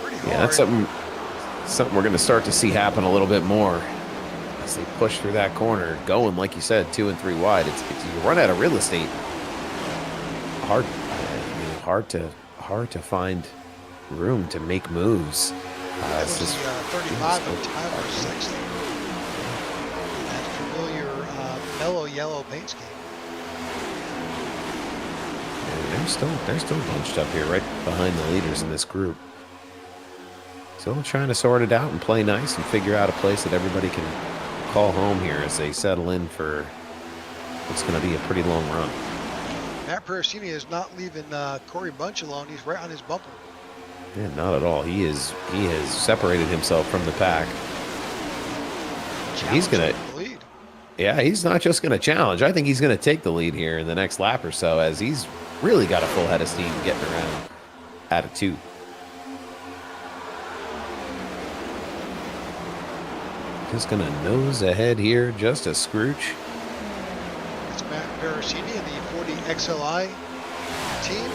pretty hard. Yeah, that's something we're going to start to see happen a little bit more as they push through that corner, going like you said, 2 and 3 wide. It's you run out of real estate. Hard to find room to make moves. It's just 35 of Tyler Sexton. That familiar mellow yellow paint scheme. They're still bunched up here right behind the leaders in this group. Still trying to sort it out and play nice and figure out a place that everybody can call home here as they settle in for what's going to be a pretty long run. Matt Pericini is not leaving Corey Bunch alone. He's right on his bumper. Yeah, not at all. He has separated himself from the pack. He's going to lead. Yeah, he's not just going to challenge. I think he's going to take the lead here in the next lap or so as he's really got a full head of steam getting around out of 2. Just going to nose ahead here, just a scrooch. It's Matt Pericini and the 40 XLI team.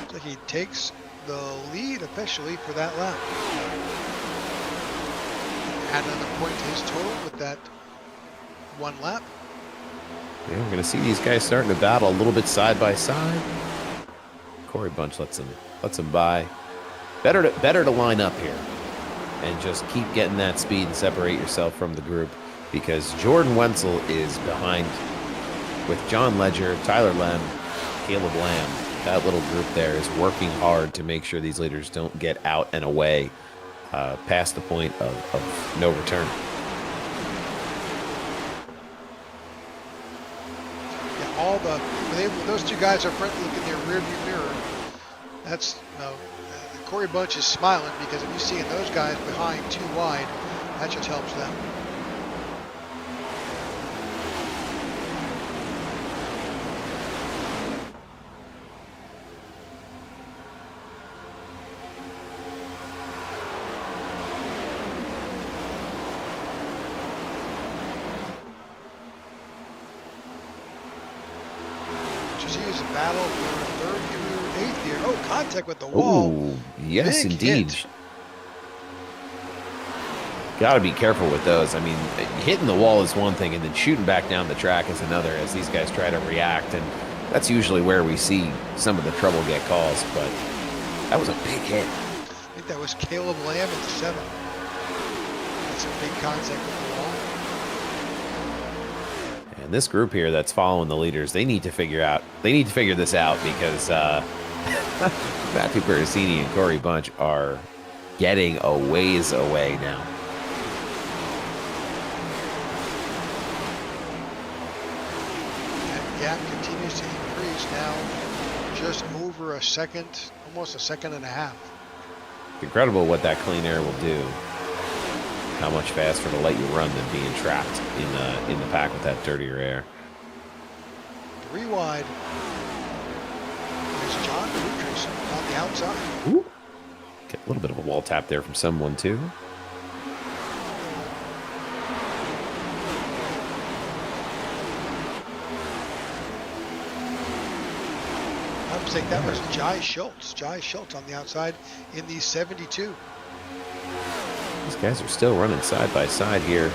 Looks like he takes the lead officially for that lap. add another point to his total with that one lap. Yeah, we're gonna see these guys starting to battle a little bit side by side. Corey Bunch lets him by. Better to line up here and just keep getting that speed and separate yourself from the group, because Jordan Wenzel is behind with John Ledger, Tyler Lem, Caleb Lamb. That little group there is working hard to make sure these leaders don't get out and away past the point of no return. When those two guys up front look in their rearview mirror, that's Corey Bunch is smiling, because if you see those guys behind too wide, that just helps them. Is a battle for 3rd through 8th here. Oh, contact with the wall. Ooh, yes, Big indeed. Hit. Got to be careful with those. I mean, hitting the wall is one thing, and then shooting back down the track is another, as these guys try to react. And that's usually where we see some of the trouble get caused. But that was a big hit. I think that was Caleb Lamb at the 7. That's a big contact with the wall. And this group here that's following the leaders, they need to figure this out, because Matthew Pericini and Corey Bunch are getting a ways away now. That gap continues to increase now, just over a second, almost a second and a half. It's incredible what that clean air will do. How much faster to let you run than being trapped in the pack with that dirtier air. 3 wide. There's John Buttress on the outside. Ooh. Get a little bit of a wall tap there from someone too. I would think that was Jai Schultz. Jai Schultz on the outside in the 72. These guys are still running side by side here.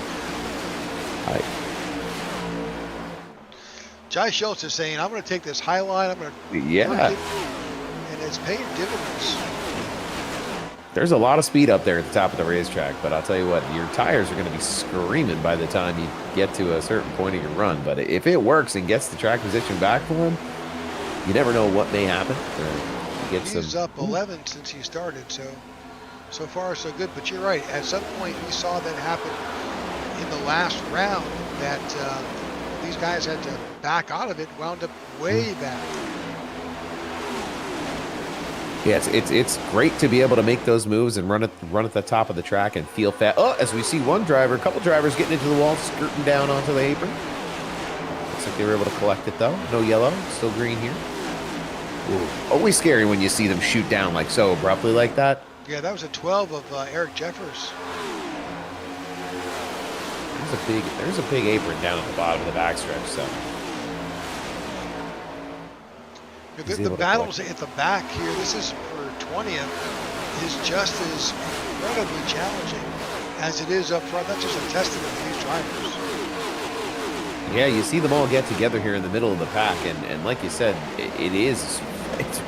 Jai Schultz is saying, I'm going to take this high line, I'm going to work it, and it's paying dividends. There's a lot of speed up there at the top of the racetrack, but I'll tell you what, your tires are going to be screaming by the time you get to a certain point of your run. But if it works and gets the track position back for him, you never know what may happen. He's up 11 since he started, so far so good. But you're right, at some point we saw that happen in the last round, that these guys had to back out of it, wound up way back. Yeah, it's great to be able to make those moves and run at the top of the track and feel fast. Oh, as we see a couple drivers getting into the wall, skirting down onto the apron. Looks like they were able to collect it though. No yellow, still green here. Ooh. Always scary when you see them shoot down like so abruptly like that. Yeah, that was a 12 of Eric Jeffers. There's a big apron down at the bottom of the backstretch. So the battles at the back here, this is for 20th, is just as incredibly challenging as it is up front. That's just a testament to these drivers. Yeah, you see them all get together here in the middle of the pack, and like you said, it's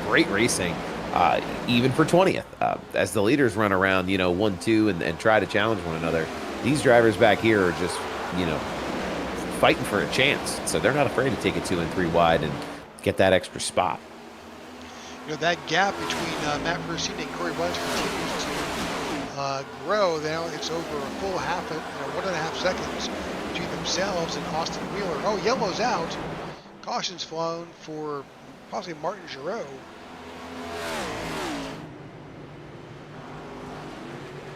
great racing, even for 20th. As the leaders run around, 1-2 and try to challenge one another, these drivers back here are just, fighting for a chance. So they're not afraid to take it 2 and 3 wide and get that extra spot. That gap between Matt Pericini and Corey Bunch continues to grow. Now it's over a full 1.5 seconds between themselves and Austin Wheeler. Oh, yellow's out. Caution's flown for possibly Martin Giroux.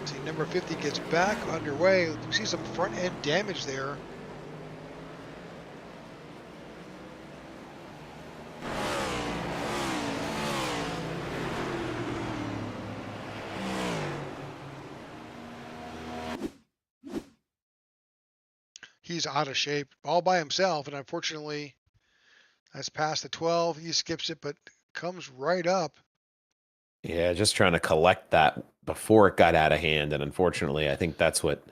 See, number 50 gets back underway. You see some front end damage there. He's out of shape all by himself, and unfortunately that's past the 12. He skips it, but comes right up. Yeah, just trying to collect that before it got out of hand, and unfortunately I think that's what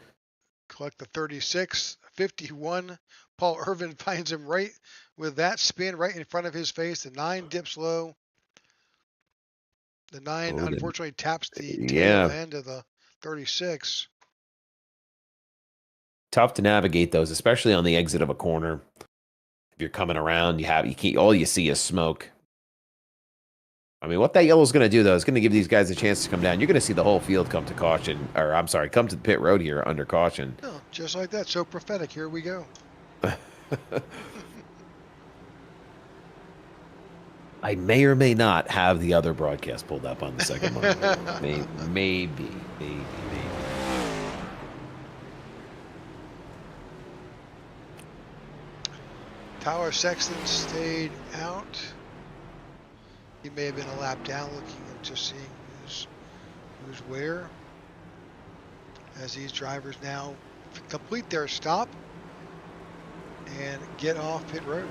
collect the 36, 51. Paul Irvin finds him right with that spin right in front of his face. The 9 dips low. The 9 Oh, unfortunately taps the tail yeah. end of the 36. Tough to navigate those, especially on the exit of a corner. If you're coming around, you can't, all you see is smoke. I mean, what that yellow's going to do, though, is going to give these guys a chance to come down. You're going to see the whole field come to caution, or I'm sorry, come to the pit road here under caution. Oh, just like that. So prophetic. Here we go. I may or may not have the other broadcast pulled up on the second monitor. Maybe. Tyler Sexton stayed out. He may have been a lap down, looking and just seeing who's where. As these drivers now complete their stop and get off pit road.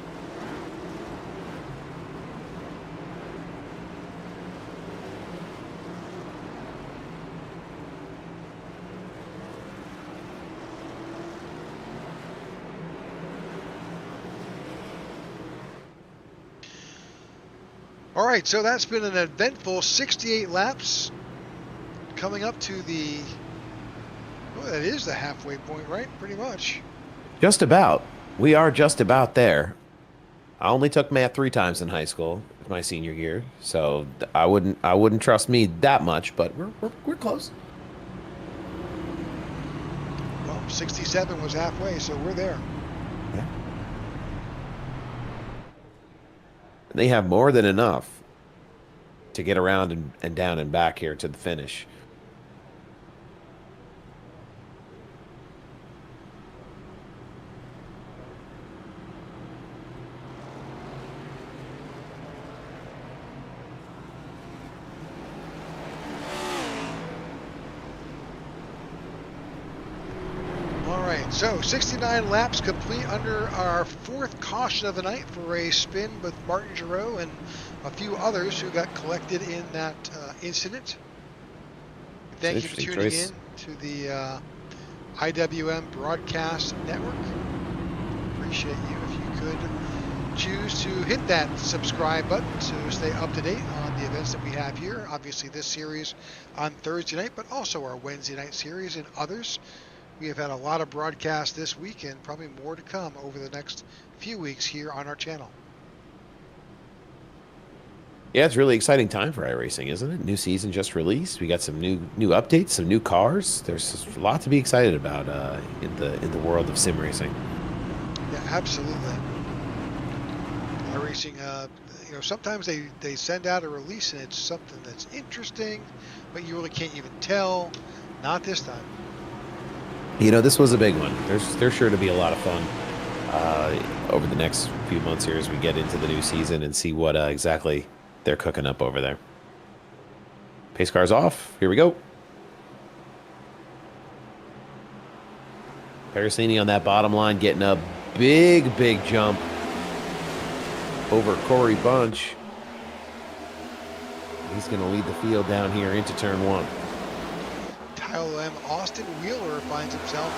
All right, so that's been an eventful 68 laps. Coming up to the, oh, that is the halfway point, right? Pretty much. Just about. We are just about there. I only took math 3 times in high school, my senior year, so I wouldn't trust me that much, but we're close. Well, 67 was halfway, so we're there. Yeah. They have more than enough to get around and down and back here to the finish. So 69 laps complete under our 4th caution of the night for a spin with Martin Giroux and a few others who got collected in that incident. Thank you for tuning in to the IWM Broadcast Network. Appreciate you if you could choose to hit that subscribe button to stay up to date on the events that we have here. Obviously this series on Thursday night, but also our Wednesday night series and others. We have had a lot of broadcasts this week and probably more to come over the next few weeks here on our channel. Yeah, it's a really exciting time for iRacing, isn't it? New season just released. We got some new updates, some new cars. There's a lot to be excited about in the world of sim racing. Yeah, absolutely. iRacing, you know, sometimes they send out a release and it's something that's interesting, but you really can't even tell. Not this time. You know, this was a big one. There's sure to be a lot of fun over the next few months here as we get into the new season and see what exactly they're cooking up over there. Pace car's off. Here we go. Parasini on that bottom line getting a big jump over Corey Bunch. He's going to lead the field down here into turn 1. Tyler M. Austin Wheeler finds himself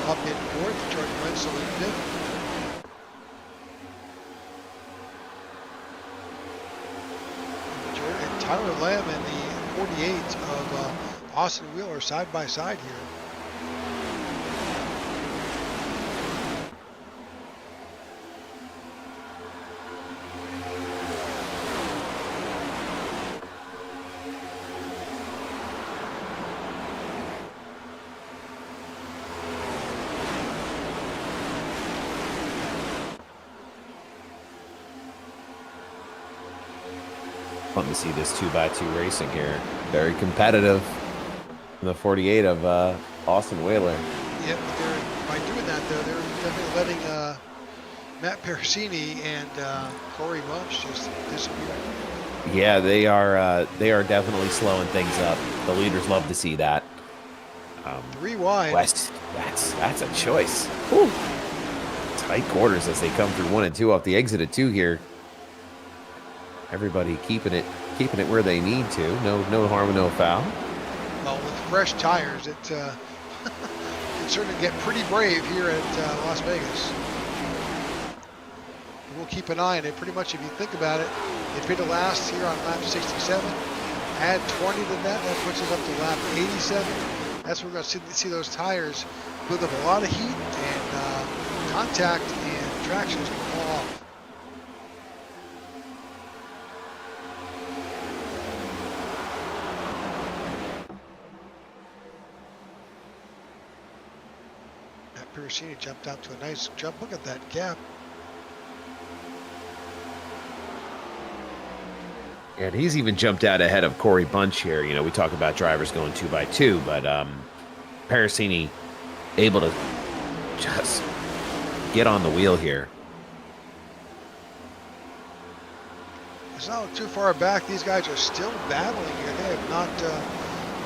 up in 4th, Jordan Wenzel in 5th. And Tyler Lamb and the 48 of Austin Wheeler side by side here. Fun to see this 2x2 racing here. Very competitive. In the 48 of Austin Wheeler. Yep, by doing that though, they're definitely letting Matt Parasini and Corey Bunch just disappear. Yeah, they are definitely slowing things up. The leaders love to see that. 3 wide. West, that's a choice. Whew. Tight quarters as they come through 1 and 2 off the exit at 2 here. Everybody keeping it where they need to. No harm and no foul. Well, with fresh tires, it can certainly get pretty brave here at Las Vegas. We'll keep an eye on it. Pretty much, if you think about it, they finished last here on lap 67. Add 20 to that puts us up to lap 87. That's where we're going to see those tires build up a lot of heat, and contact and traction is going to fall off. That Pennzoil jumped out to a nice jump. Look at that gap. And he's even jumped out ahead of Corey Bunch here. You know, we talk about drivers going 2x2, but Pennzoil able to just get on the wheel here. It's not too far back. These guys are still battling here. They have not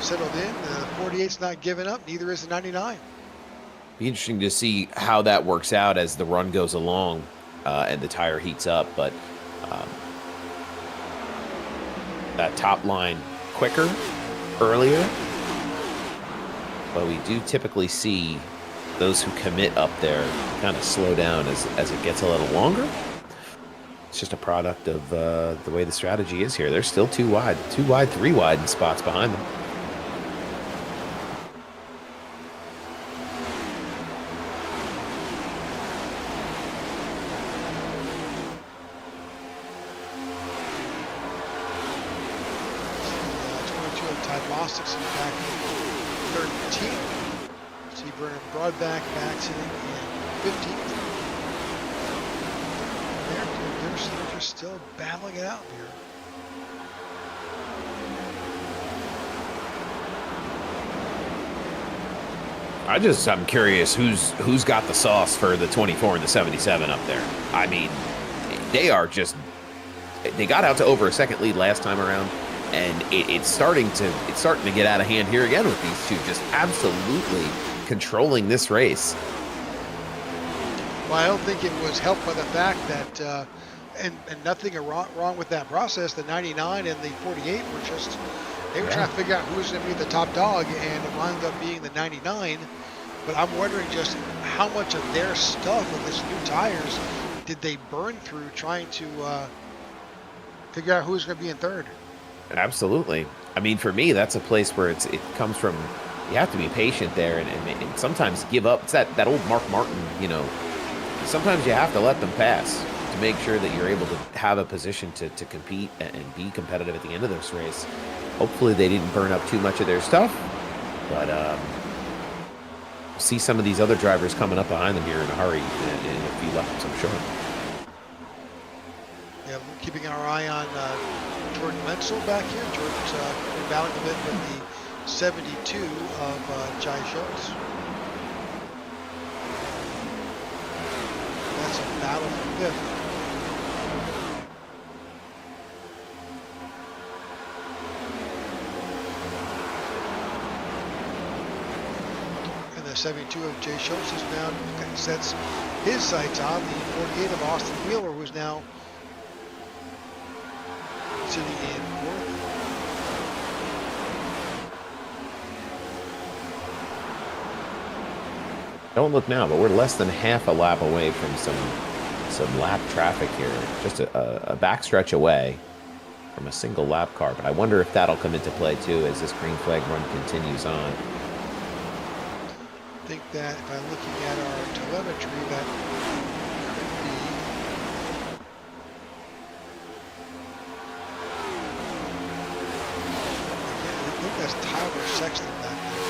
settled in. The 48's not giving up. Neither is the 99. Be interesting to see how that works out as the run goes along and the tire heats up, but that top line quicker earlier, but we do typically see those who commit up there kind of slow down as it gets a little longer. It's just a product of the way the strategy is here. They're still too wide, 3 wide in spots behind them. Broadback Maxon in 15th. They're just still battling it out here. I'm curious who's got the sauce for the 24 and the 77 up there. I mean, they got out to over a second lead last time around, and it's starting to get out of hand here again with these two just absolutely controlling this race. Well, I don't think it was helped by the fact that, and nothing wrong with that process. The 99 and the 48 were just, they were trying to figure out who was going to be the top dog, and it wound up being the 99. But I'm wondering just how much of their stuff with this new tires did they burn through trying to figure out who was going to be in third. Absolutely. I mean, for me, that's a place where it comes from. You have to be patient there and sometimes give up. It's that old Mark Martin, you know, sometimes you have to let them pass to make sure that you're able to have a position to compete and be competitive at the end of this race. Hopefully they didn't burn up too much of their stuff, but we'll see some of these other drivers coming up behind them here in a hurry in a few laps, I'm sure. Yeah, we're keeping our eye on Jordan Pennzoil back here. Jordan's battling a bit with the 72 of Jai Schultz. That's a battle for fifth. And the 72 of Jay Schultz is now sets his sights on the 48 of Austin Wheeler, who's now sitting in fourth. Don't look now, but we're less than half a lap away from some lap traffic here. Just a backstretch away from a single lap car. But I wonder if that'll come into play too as this green flag run continues on. I think that if I'm looking at our telemetry, that could be. I think that's Tyler Sexton back there.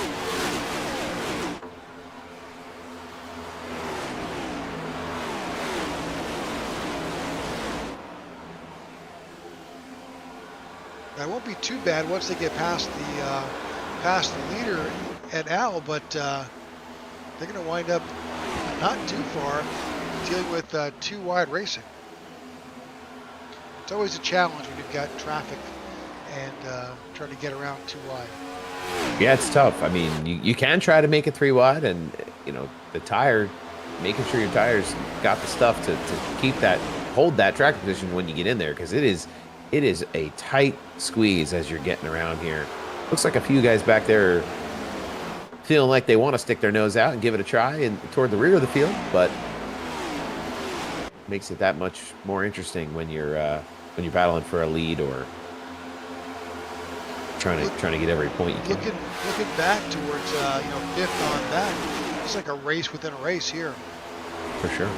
That won't be too bad once they get past the leader at Al, but they're going to wind up not too far dealing with too wide racing. It's always a challenge when you've got traffic and trying to get around too wide. Yeah, it's tough. I mean, you can try to make it 3 wide, and you know the tire, making sure your tires got the stuff to hold that track position when you get in there, because it is a tight squeeze as you're getting around here. Looks like a few guys back there are feeling like they want to stick their nose out and give it a try and toward the rear of the field, but makes it that much more interesting when you're battling for a lead or trying to get every point you can. Looking back towards fifth on back, it's like a race within a race here. For sure.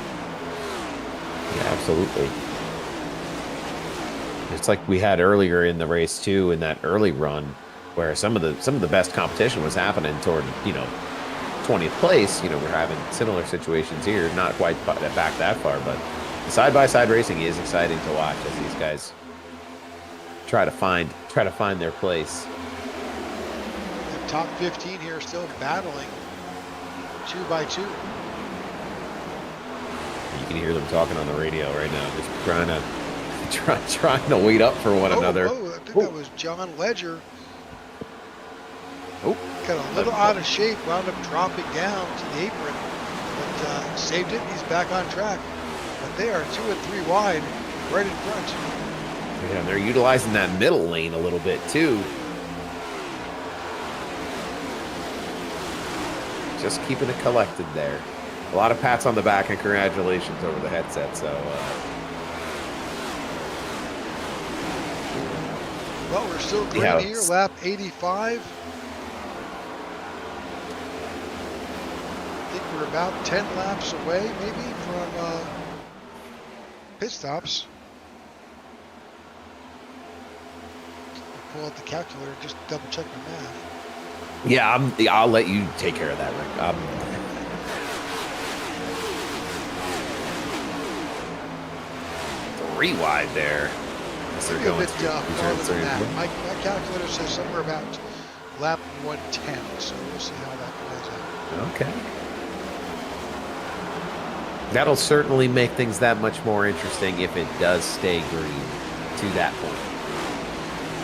Yeah, absolutely. It's like we had earlier in the race too, in that early run, where some of the best competition was happening toward 20th place. We're having similar situations here, not quite back that far, but the side-by-side racing is exciting to watch as these guys try to find their place. The top 15 here still battling 2 by 2. You can hear them talking on the radio right now, just trying to wait up for one another. I think that was John Ledger. Oh, got a little out of shape, wound up dropping down to the apron, but saved it. He's back on track. But they are 2 and 3 wide, right in front. Yeah, they're utilizing that middle lane a little bit too. Just keeping it collected there. A lot of pats on the back and congratulations over the headset. So, well, we're still green here, lap 85. I think we're about 10 laps away, maybe, from pit stops. I'll pull out the calculator, just double check my math. Yeah, I'll let you take care of that, Rick. 3 wide there. They're going farther than that. My calculator says somewhere about lap 110, so we'll see how that plays out. Okay. That'll certainly make things that much more interesting if it does stay green to that point.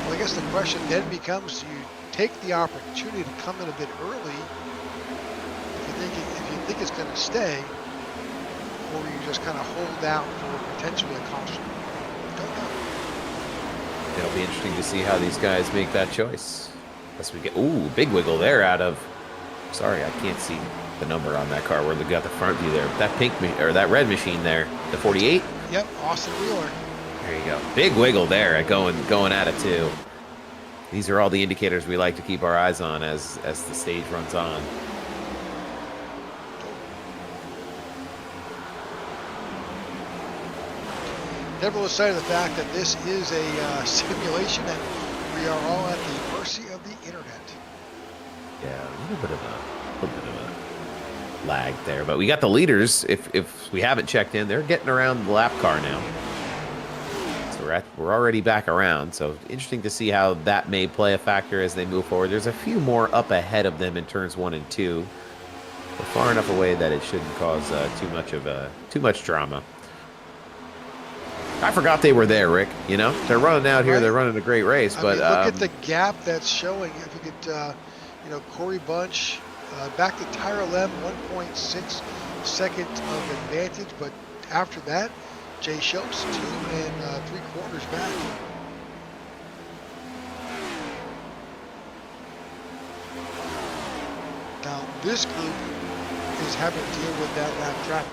Well, I guess the question then becomes, do you take the opportunity to come in a bit early if you think it's going to stay, or you just kind of hold out for potentially a caution? Don't know. It'll be interesting to see how these guys make that choice. As we get, ooh, big wiggle there out of, sorry, I can't see the number on that car where they got the front view there. That pink, or that red machine there, the 48? Yep, Austin Wheeler. There you go. Big wiggle there going at it too. These are all the indicators we like to keep our eyes on as the stage runs on. Never lose sight of the fact that this is a simulation and we are all at the mercy of the internet. Yeah, a little bit of a lag there, but we got the leaders. If we haven't checked in, they're getting around the lap car now. So we're already back around. So interesting to see how that may play a factor as they move forward. There's a few more up ahead of them in turns 1 and 2. We're far enough away that it shouldn't cause too much drama. I forgot they were there, Rick. They're running out here. Right. They're running a great race, but look at the gap that's showing. If you could, Corey Bunch back to Tyler Lem, 1.6 seconds of advantage, but after that, Jay Schultz 2 3/4 back. Now this group is having to deal with that lap traffic.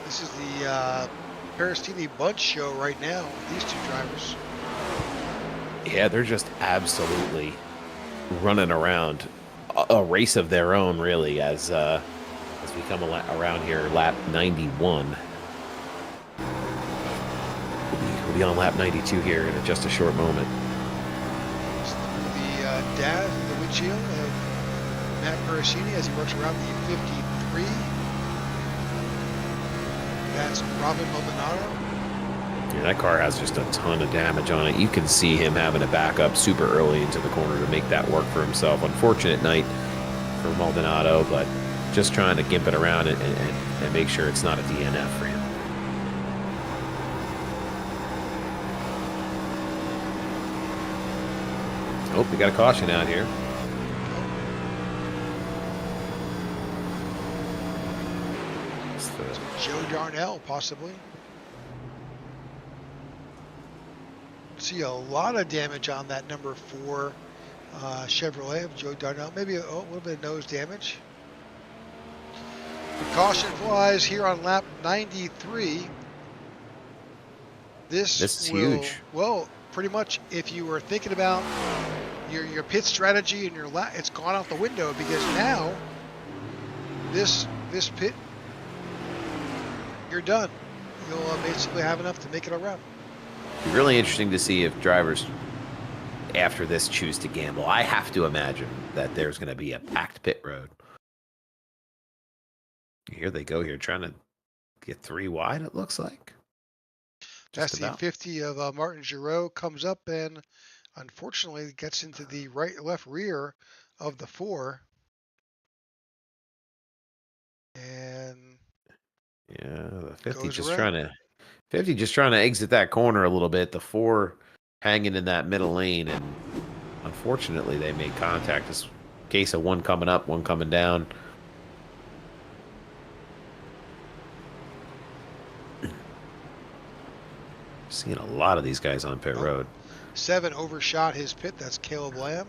This is the Peristini Bunch show right now with these 2 drivers. Yeah, they're just absolutely running around a race of their own, really, as we come around here, lap 91. We'll be on lap 92 here in just a short moment. The DAS in the windshield of Matt Peristini as he works around the 53. That's Robin Maldonado. Yeah, that car has just a ton of damage on it. You can see him having to back up super early into the corner to make that work for himself. Unfortunate night for Maldonado, but just trying to gimp it around and make sure it's not a DNF for him. Oh, we got a caution out here. Joe Darnell, possibly. See a lot of damage on that number 4 Chevrolet of Joe Darnell. Maybe a little bit of nose damage. The caution flies here on lap 93. This is will, huge. Well, pretty much if you were thinking about your pit strategy and your lap, it's gone out the window, because now this pit, you're done. You'll basically have enough to make it around. Be really interesting to see if drivers after this choose to gamble. I have to imagine that there's going to be a packed pit road. Here they go here, trying to get 3 wide, it looks like. That's the 50 of Martin Giraud, comes up and unfortunately gets into the left rear of the 4. And yeah, the 50 just trying to exit that corner a little bit. The 4 hanging in that middle lane, and unfortunately they made contact. This case of one coming up, one coming down. Seeing a lot of these guys on pit road. 7 overshot his pit. That's Caleb Lamb.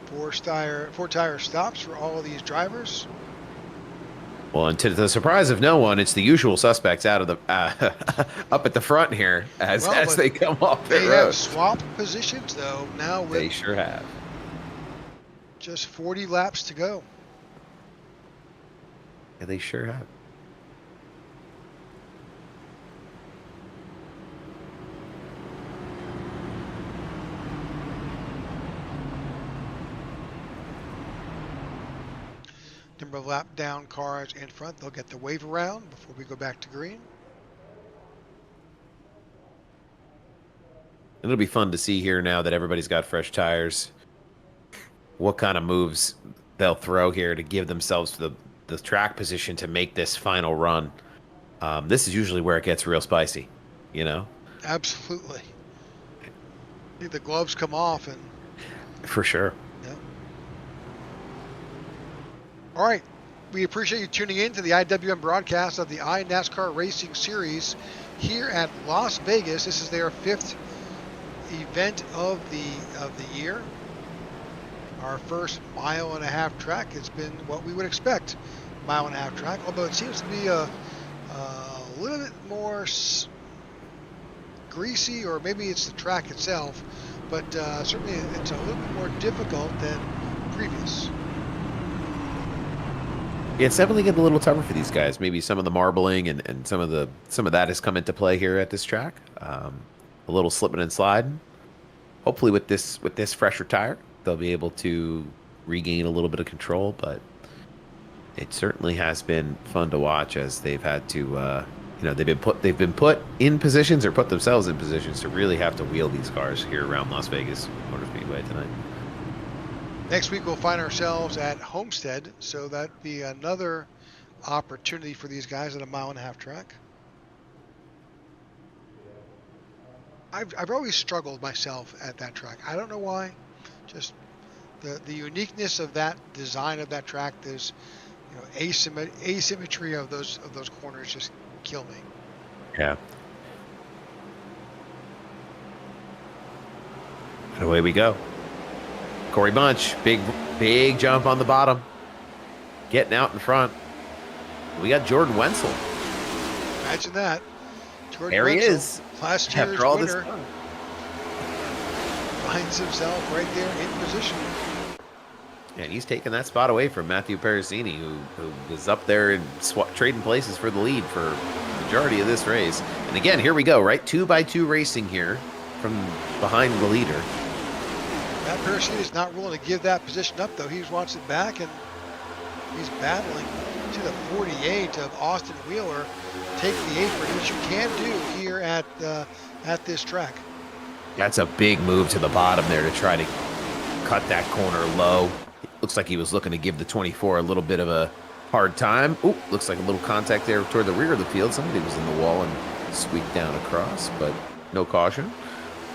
Four tire stops for all of these drivers. Well, and to the surprise of no one, it's the usual suspects out of the up at the front here as they come off pit road. They have swapped positions though now. They sure have. Just 40 laps to go. Yeah, they sure have. Number of lap down cars in front. They'll get the wave around before we go back to green. It'll be fun to see here now that everybody's got fresh tires. What kind of moves they'll throw here to give themselves the track position to make this final run. This is usually where it gets real spicy, you know? Absolutely. The gloves come off and... For sure. Yeah. All right. We appreciate you tuning in to the IWM broadcast of the iNASCAR Racing Series here at Las Vegas. This is their 5th event of the year. Our first 1.5 mile track. It's been what we would expect, 1.5 mile track, although it seems to be a little bit more greasy, or maybe it's the track itself, but certainly it's a little bit more difficult than previous. Yeah, it's definitely getting a little tougher for these guys. Maybe some of the marbling and some of that has come into play here at this track. A little slipping and sliding. Hopefully with this fresher tire, they'll be able to regain a little bit of control, but it certainly has been fun to watch as they've had to, they've been put in positions or put themselves in positions to really have to wheel these cars here around Las Vegas Motor Speedway tonight. Next week we'll find ourselves at Homestead, so that'd be another opportunity for these guys at a 1.5 mile track. I've always struggled myself at that track. I don't know why. Just the uniqueness of that design of that track. There's asymmetry of those corners just kill me. Yeah. And away we go. Corey Bunch, big jump on the bottom, getting out in front. We got Jordan Wenzel. Imagine that. Jordan there Wenzel, he is. Last year's After all winner, this time. finds himself right there in position. Yeah, he's taking that spot away from Matthew Pericini, who was up there and trading places for the lead for the majority of this race. And again, here we go, right? 2x2 racing here from behind the leader. Matt Pericini is not willing to give that position up, though. He wants it back, and he's battling to the 48 of Austin Wheeler. Take the apron, which you can do here at this track. That's a big move to the bottom there to try to cut that corner low. Looks like he was looking to give the 24 a little bit of a hard time. Ooh, looks like a little contact there toward the rear of the field. Somebody was in the wall and squeaked down across, but no caution.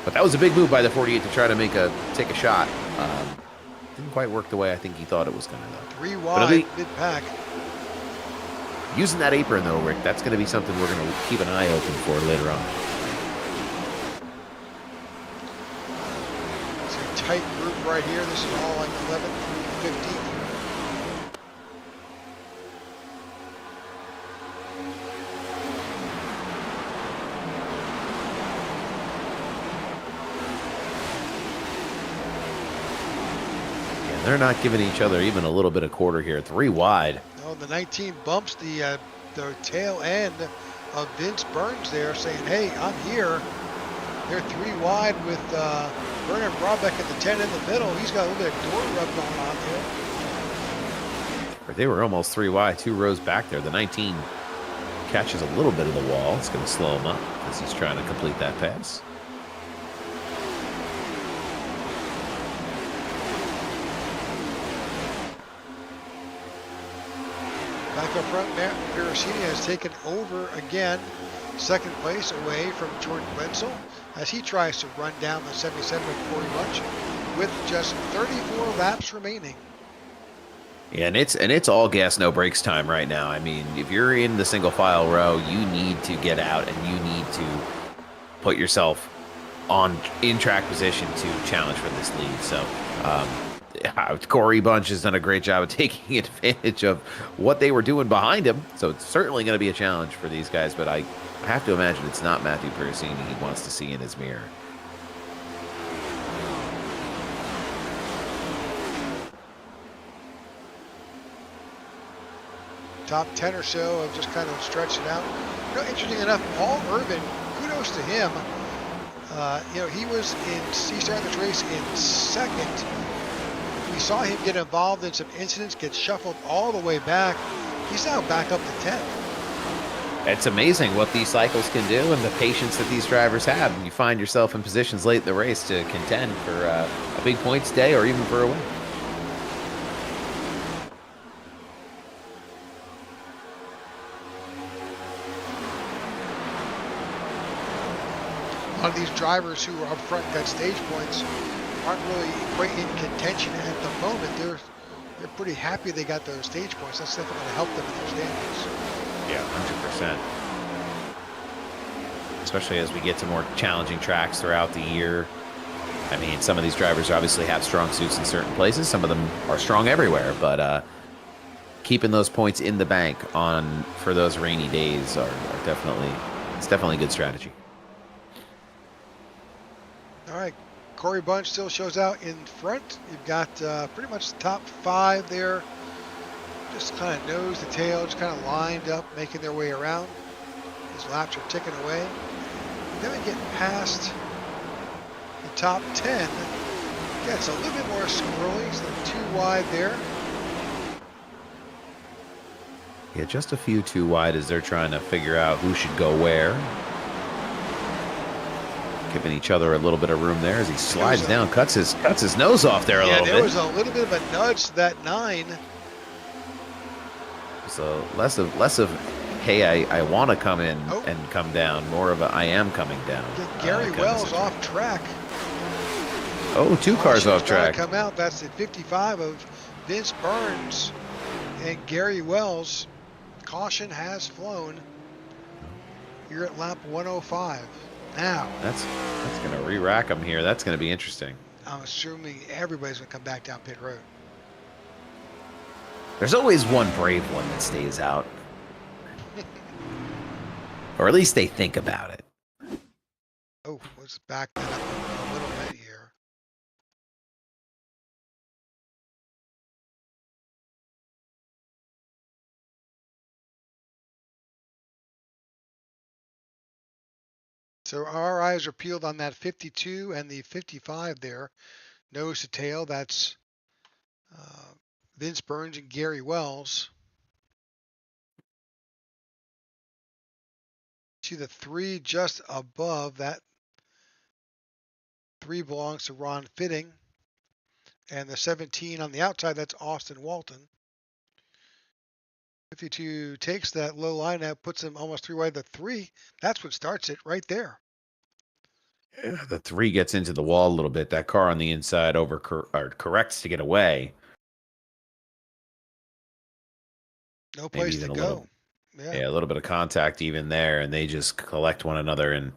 But that was a big move by the 48 to try to take a shot. Didn't quite work the way I think he thought it was going to, though. 3 But at wide, least mid-pack. using that apron, though, Rick, that's going to be something we're going to keep an eye open for later on. It's a tight group right here. This is all like 11th through 15th. They're not giving each other even a little bit of quarter here. 3 wide. No, the 19 bumps the tail end of Vince Burns there, saying, "Hey, I'm here." They're 3 wide with Vernon Brabeck at the 10 in the middle. He's got a little bit of door rub going on there. They were almost 3 wide, 2 rows back there. The 19 catches a little bit of the wall. It's going to slow him up as he's trying to complete that pass. Back up front, Matt Pirosini has taken over again, second place away from Jordan Wenzel as he tries to run down the 77 with Corey Bunch with just 34 laps remaining. Yeah, and it's all gas, no brakes time right now. I mean, if you're in the single file row, you need to get out and you need to put yourself in track position to challenge for this lead. So Corey Bunch has done a great job of taking advantage of what they were doing behind him. So it's certainly going to be a challenge for these guys, but I have to imagine it's not Matthew Pirosini he wants to see in his mirror. Top 10 or so have just kind of stretched it out. You know, interesting enough, Paul Irvin, kudos to him. He started this race in second. We saw him get involved in some incidents, get shuffled all the way back. He's now back up to 10th. It's amazing what these cycles can do and the patience that these drivers have. And you find yourself in positions late in the race to contend for a big points day or even for a win. A lot of these drivers who are up front and got stage points aren't really quite in contention at the moment. They're pretty happy they got those stage points. That's definitely going to help them in their standings. Yeah, 100%. Especially as we get to more challenging tracks throughout the year. I mean, some of these drivers obviously have strong suits in certain places. Some of them are strong everywhere, but keeping those points in the bank for those rainy days are definitely a good strategy. All right, Corey Bunch still shows out in front. You've got pretty much the top 5 there. Just kind of nose to tail, just kind of lined up, making their way around. His laps are ticking away. Then we get past the top 10. Gets a little bit more squirrely, so 2 wide there. Yeah, just a few 2 wide as they're trying to figure out who should go where. Giving each other a little bit of room there as he slides down, cuts his nose off there a little bit. Yeah, there was a little bit of a nudge to that 9. So less of hey, I want to come in and come down, more of a I am coming down. Gary Wells off track. Oh, 2 cars off track. Come out. That's the 55 of Vince Burns and Gary Wells. Caution has flown. You're at lap 105. Now, that's going to re-rack them here. That's going to be interesting. I'm assuming everybody's going to come back down pit road. There's always one brave one that stays out. Or at least they think about it. Oh, let's back that up a little bit here. So our eyes are peeled on that 52 and the 55 there. Nose to tail, that's Vince Burns and Gary Wells. See the 3 just above that 3 belongs to Ron Fitting. And the 17 on the outside, that's Austin Walton. 52 takes that low line out, puts him almost 3 wide. The 3, that's what starts it right there. Yeah, the 3 gets into the wall a little bit. That car on the inside corrects to get away. No Maybe place to even go. Yeah. a little bit of contact even there, and they just collect one another and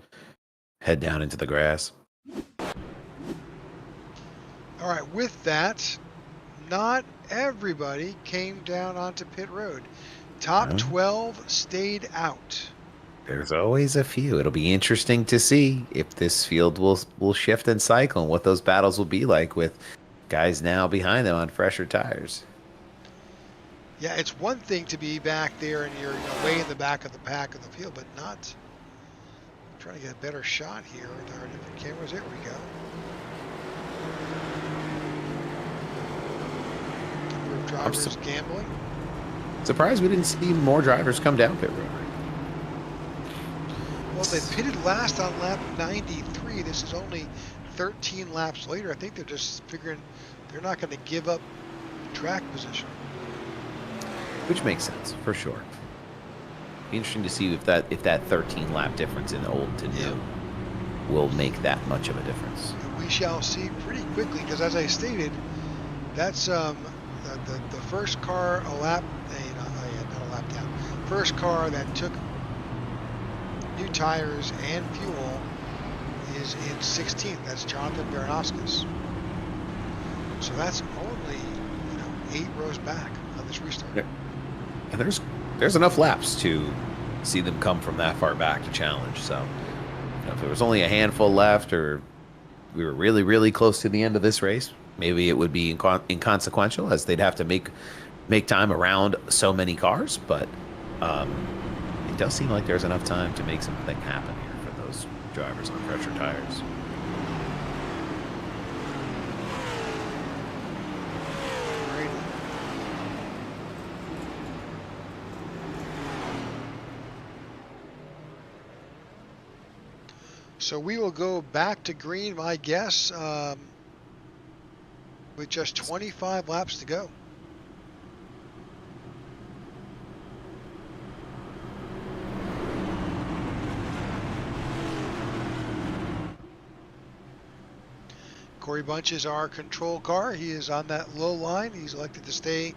head down into the grass. All right, with that, not everybody came down onto pit road. Top 12 stayed out. There's always a few. It'll be interesting to see if this field will shift and cycle and what those battles will be like with guys now behind them on fresher tires. Yeah, it's one thing to be back there and you're way in the back of the pack of the field, but not trying to get a better shot here with our different cameras. There we go. Number of drivers gambling. Surprised we didn't see more drivers come down pit road. Well, they pitted last on lap 93. This is only 13 laps later. I think they're just figuring they're not going to give up track position. Which makes sense, for sure. Be interesting to see if that 13 lap difference in old to new will make that much of a difference. We shall see pretty quickly, because as I stated, that's the first car a lap, not a lap down. First car that took new tires and fuel is in 16th. That's Jonathan Baranowskis. So that's only 8 rows back on this restart. Yeah. And there's enough laps to see them come from that far back to challenge. So if there was only a handful left, or we were really, really close to the end of this race, maybe it would be inconsequential, as they'd have to make time around so many cars. But it does seem like there's enough time to make something happen here for those drivers on fresher tires. So we will go back to green, my guess, with just 25 laps to go. Corey Bunch is our control car. He is on that low line. He's elected to stay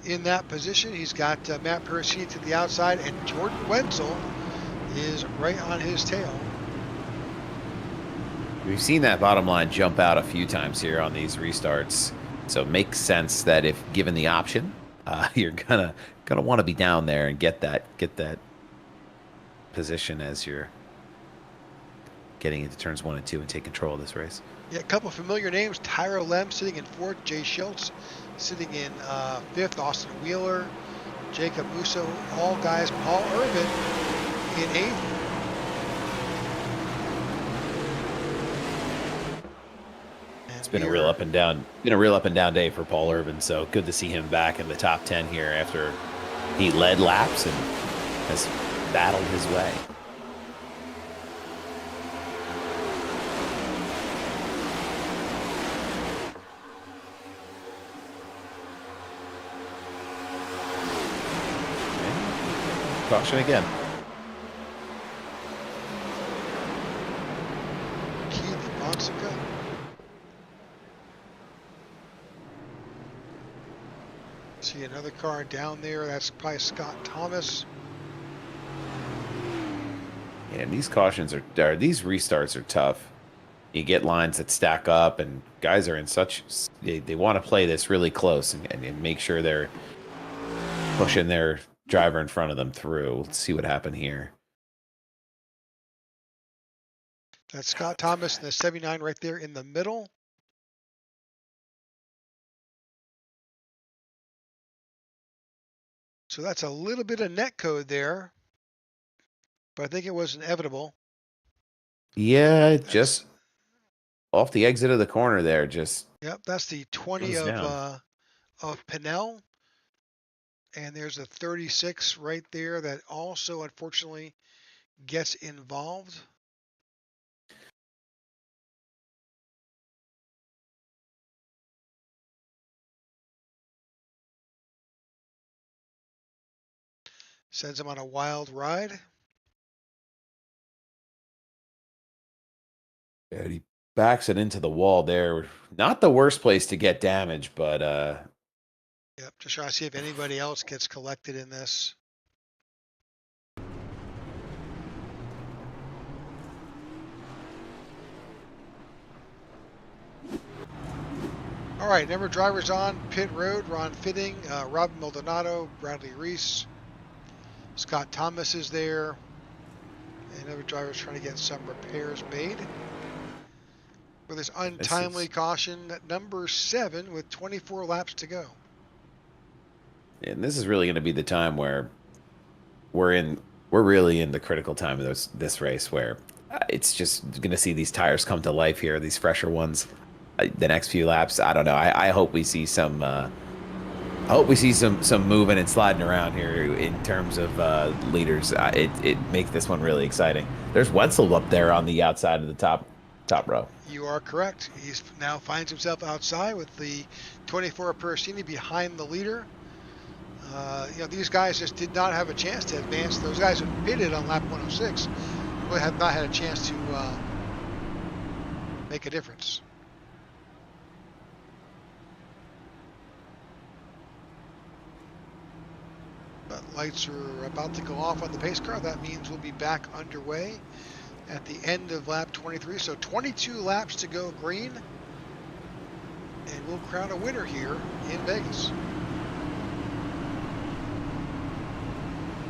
in that position. He's got Matt Pericini to the outside, and Jordan Wenzel is right on his tail. We've seen that bottom line jump out a few times here on these restarts, so it makes sense that if given the option, you're gonna want to be down there and get that position as you're getting into turns 1 and 2 and take control of this race. Yeah, a couple of familiar names: Tyro Lem sitting in 4th, Jay Schultz sitting in 5th, Austin Wheeler, Jacob Musso, all guys. Paul Irvin in 8th. It's been a real up and down day for Paul Irvin, so good to see him back in the top 10 here after he led laps and has battled his way. Okay. Caution again. Keith Bonsica. See another car down there. That's probably Scott Thomas. Yeah, and these cautions these restarts are tough. You get lines that stack up, and guys are in they want to play this really close and make sure they're pushing their driver in front of them through. Let's see what happened here. That's Scott Thomas in the 79 right there in the middle. So that's a little bit of net code there, but I think it was inevitable. Yeah, just off the exit of the corner there. Yep, that's the 20 of Pinnell, and there's a 36 right there that also unfortunately gets involved. Sends him on a wild ride. And he backs it into the wall there. Not the worst place to get damage, but Yep, just trying to see if anybody else gets collected in this. All right, number of drivers on pit road: Ron Fitting, Robin Maldonado, Bradley Reese, Scott Thomas is there, and other drivers trying to get some repairs made. For this untimely caution, number 7 with 24 laps to go. And this is really going to be the time where we're really in the critical time of this race where it's just going to see these tires come to life here, these fresher ones. The next few laps, I don't know. I hope we see some. I hope we see some moving and sliding around here in terms of leaders. It makes this one really exciting. There's Wenzel up there on the outside of the top row. You are correct. He now finds himself outside with the 24 Pericini behind the leader. These guys just did not have a chance to advance. Those guys who pitted on lap 106 really have not had a chance to make a difference. But lights are about to go off on the pace car. That means we'll be back underway at the end of lap 23. So 22 laps to go green. And we'll crown a winner here in Vegas.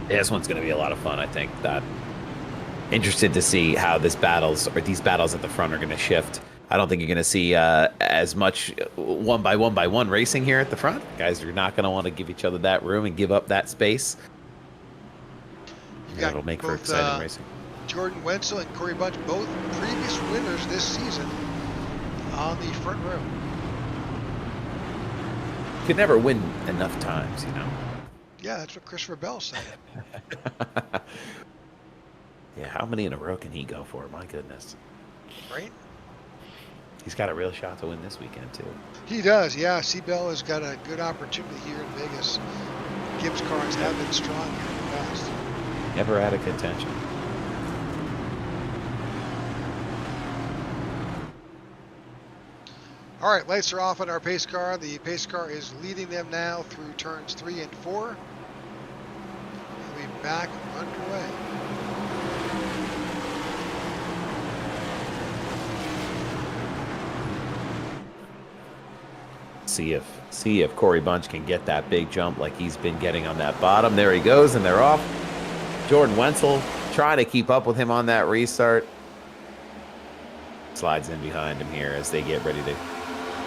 Yeah, this one's going to be a lot of fun, I think. Interested to see how these battles at the front are going to shift. I don't think you're going to see as much one by one racing here at the front. Guys are not going to want to give each other that room and give up that space. It'll make for exciting racing. Jordan Wenzel and Corey Bunch, both previous winners this season on the front row. Could never win enough times, you know. Yeah, that's what Christopher Bell said. Yeah, how many in a row can he go for? My goodness. Right? He's got a real shot to win this weekend, too. He does, yeah. C-Bell has got a good opportunity here in Vegas. Gibbs cars have been strong here in the past. Never out of contention. All right, lights are off on our pace car. The pace car is leading them now through turns 3 and 4. We'll be back underway. See if Corey Bunch can get that big jump like he's been getting on that bottom. There he goes, and they're off. Jordan Wenzel trying to keep up with him on that restart. Slides in behind him here as they get ready to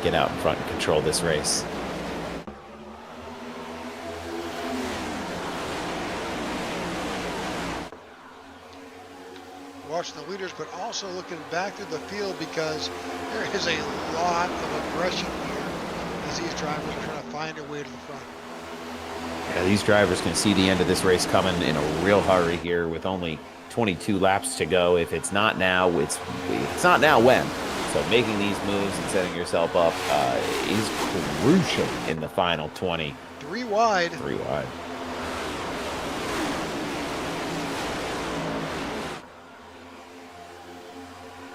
get out in front and control this race. Watching the leaders, but also looking back through the field because there is a lot of aggression here as these drivers are trying to find their way to the front. Yeah, these drivers can see the end of this race coming in a real hurry here with only 22 laps to go. If it's not now, it's not now when? So making these moves and setting yourself up is crucial in the final 20. 3 wide. 3 wide.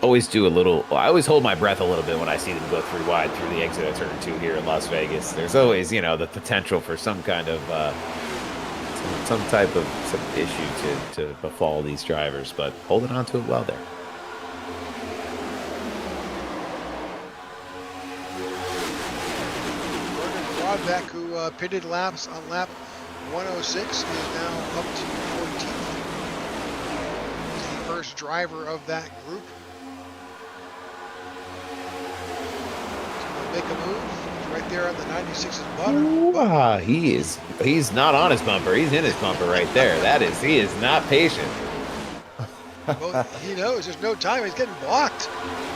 I always hold my breath a little bit when I see them go 3 wide through the exit of turn 2 here in Las Vegas. There's always, the potential for some kind of some issue to befall these drivers, but holding on to it well there. Rodbeck, who pitted laps on lap 106, is now up to 14th. He's the first driver of that group. Make a move. He's right there on the 96's bumper. He's not on his bumper. He's in his bumper right there. He is not patient. Well, he knows there's no time. He's getting blocked.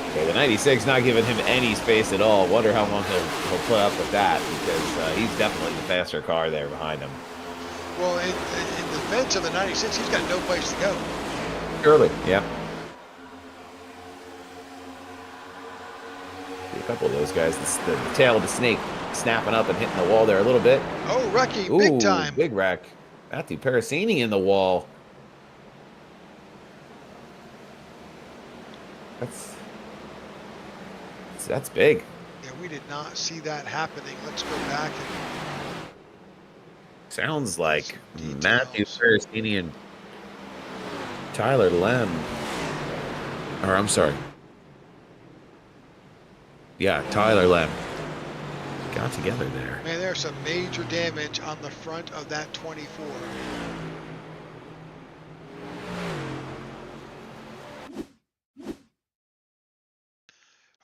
Okay, the 96 not giving him any space at all. Wonder how long he'll put up with that because he's definitely the faster car there behind him. Well, in defense of the 96, he's got no place to go. Surely, yeah. A couple of those guys, the tail of the snake snapping up and hitting the wall there a little bit. Oh, wrecking, big time. Big wreck. Matthew Parasini in the wall. That's big. Yeah, we did not see that happening. Let's go back and Sounds get like some Matthew details. Parasini and Tyler Lem. Or I'm sorry. Yeah, Tyler Lem got together there. Man, there's some major damage on the front of that 24.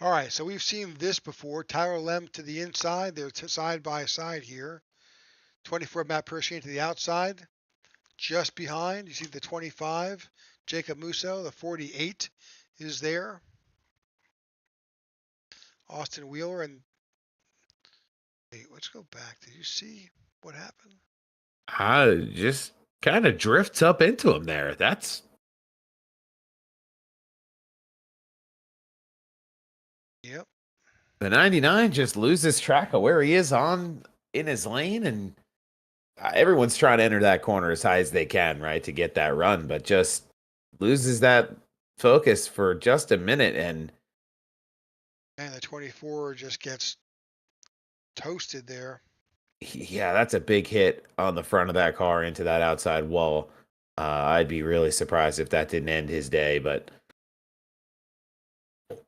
All right, so we've seen this before. Tyler Lem to the inside. They're side by side here. 24 Matt Pershing to the outside. Just behind, you see the 25. Jacob Musso, the 48 is there. Austin Wheeler and wait, let's go back. Did you see what happened? Just kind of drifts up into him there. That's Yep. the 99 just loses track of where he is on in his lane, and everyone's trying to enter that corner as high as they can, right, to get that run, but just loses that focus for just a minute, and And the 24 just gets toasted there. yeah, that's a big hit on the front of that car into that outside wall. I'd be really surprised if that didn't end his day, but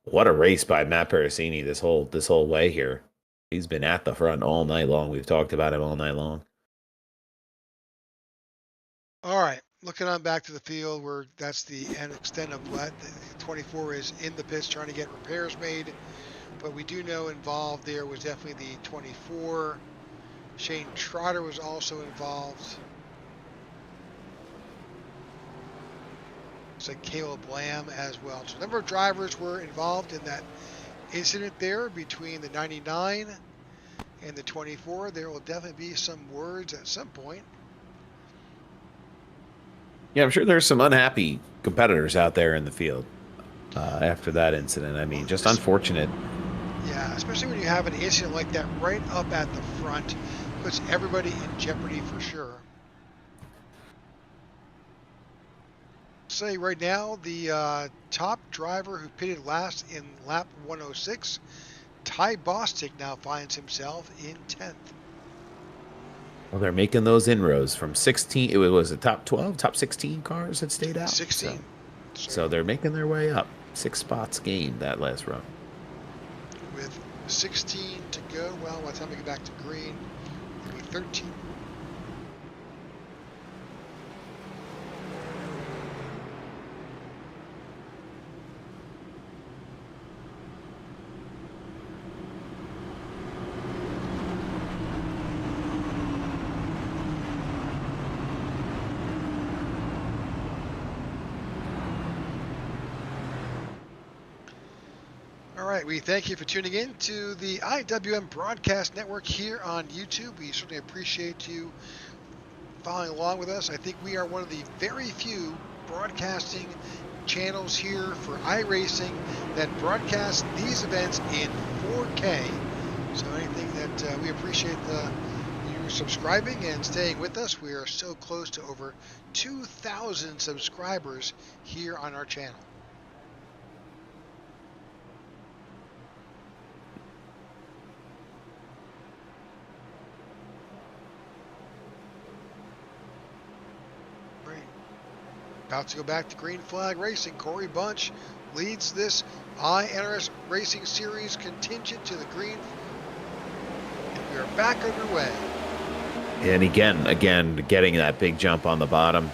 what a race by Matt Perasini this whole way here. He's been at the front all night long. We've talked about him all night long. All right, looking on back to the field where that's the extent of what the 24 is in the pits trying to get repairs made. But we do know involved there was definitely the 24. Shane Trotter was also involved. It's like Caleb Lamb as well. So a number of drivers were involved in that incident there between the 99 and the 24. There will definitely be some words at some point. Yeah, I'm sure there's some unhappy competitors out there in the field after that incident. I mean, just unfortunate. Yeah, especially when you have an incident like that right up at the front, puts everybody in jeopardy for sure. Say right now, the top driver who pitted last in lap 106, Ty Bostic, now finds himself in 10th. Well, they're making those inroads from 16. It was a top 12, top 16 cars that stayed out. 16. So they're making their way up. 6 spots gained that last run. With 16 to go, well, by the time we get back to green, it'll be 13. All right, we thank you for tuning in to the IWM Broadcast Network here on YouTube. We certainly appreciate you following along with us. I think we are one of the very few broadcasting channels here for iRacing that broadcast these events in 4K. So anything that we appreciate you subscribing and staying with us. We are so close to over 2,000 subscribers here on our channel. About to go back to green flag racing. Corey Bunch leads this iNRS Racing Series contingent to the green. And we are back underway. And again, getting that big jump on the bottom.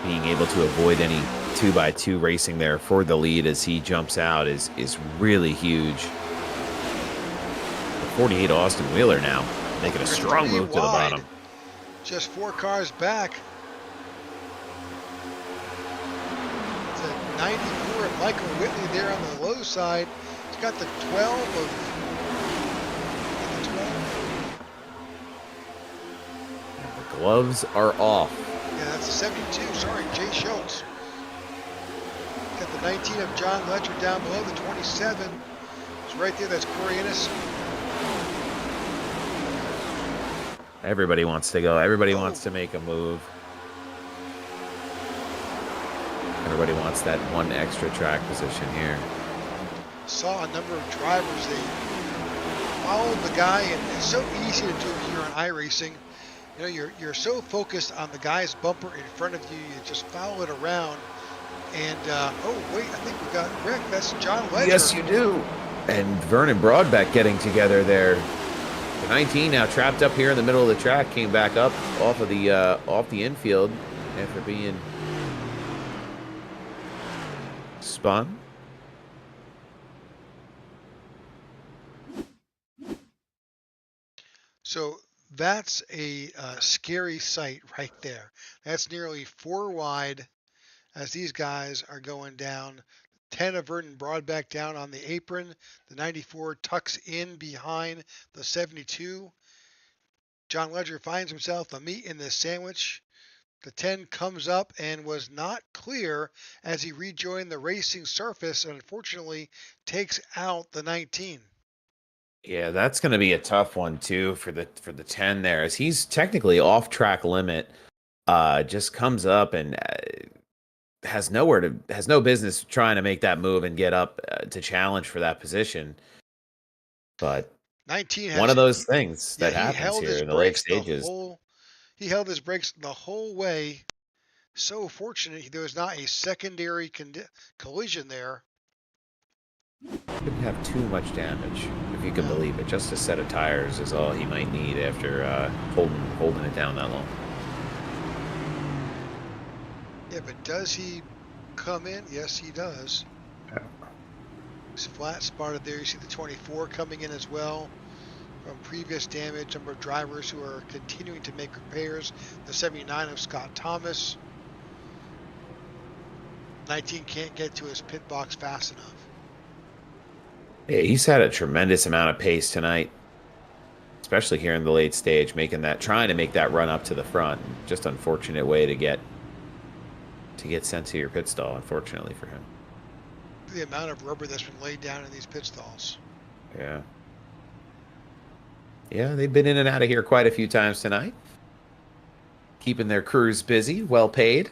Being able to avoid any 2x2 racing there for the lead as he jumps out is really huge. The 48 Austin Wheeler now making a strong move to the bottom. Just 4 cars back. 94 of Michael Whitley there on the low side. He's got the 12 of the 12. The gloves are off. Yeah, that's the 72. Sorry, Jay Schultz. Got the 19 of John Letcher down below. The 27 is right there. That's Corey Ennis. Everybody wants to go. Everybody Oh, wants to make a move. Everybody wants that one extra track position here. saw a number of drivers. They followed the guy, and it's so easy to do here on iRacing. You know, you're so focused on the guy's bumper in front of you, you just follow it around. And oh wait, I think we got Rick. That's John Ledger. Yes, you do. And Vernon Broadbeck getting together there. The 19 now trapped up here in the middle of the track, came back up off the infield after being spun. So that's a scary sight right there. That's nearly 4 wide as these guys are going down. 10 of Vernon Broadbeck down on the apron. The 94 tucks in behind the 72. John Ledger finds himself the meat in this sandwich. The 10 comes up and was not clear as he rejoined the racing surface and unfortunately takes out the 19. Yeah, that's going to be a tough one too for the 10 there, as he's technically off track limit. Just comes up and has no business trying to make that move and get up to challenge for that position. But 19 has one of those things that he happens held here his in the late brakes stages. he held his brakes the whole way. So fortunate there was not a secondary collision there. Couldn't have too much damage, if you can believe it. Just a set of tires is all he might need after holding it down that long. Yeah, but does he come in? Yes, he does. Yeah. He's flat spotted there. You see the 24 coming in as well from previous damage. Number of drivers who are continuing to make repairs. The 79 of Scott Thomas. 19 can't get to his pit box fast enough. Yeah, he's had a tremendous amount of pace tonight, especially here in the late stage, trying to make that run up to the front. Just unfortunate way to get sent to your pit stall, unfortunately for him. The amount of rubber that's been laid down in these pit stalls. Yeah. Yeah, they've been in and out of here quite a few times tonight. Keeping their crews busy, well paid.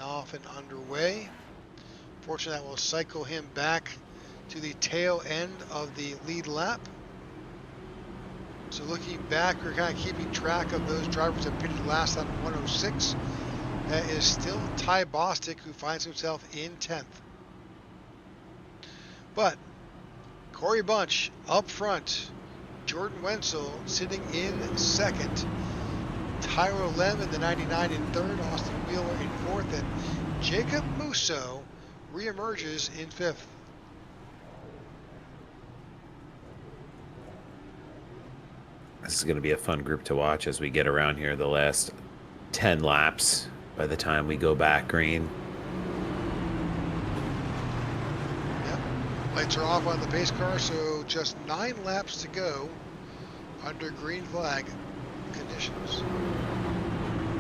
Off and underway. Fortunately, that will cycle him back to the tail end of the lead lap. So looking back, we're kind of keeping track of those drivers that pitted last on 106. That is still Ty Bostic, who finds himself in 10th. But Corey Bunch up front, Jordan Wenzel sitting in second, Tyler Lem in the 99 in third, Austin Wheeler in fourth, and Jacob Musso reemerges in fifth. This is going to be a fun group to watch as we get around here the last 10 laps by the time we go back green. Yep. Lights are off on the pace car, so just 9 laps to go under green flag conditions.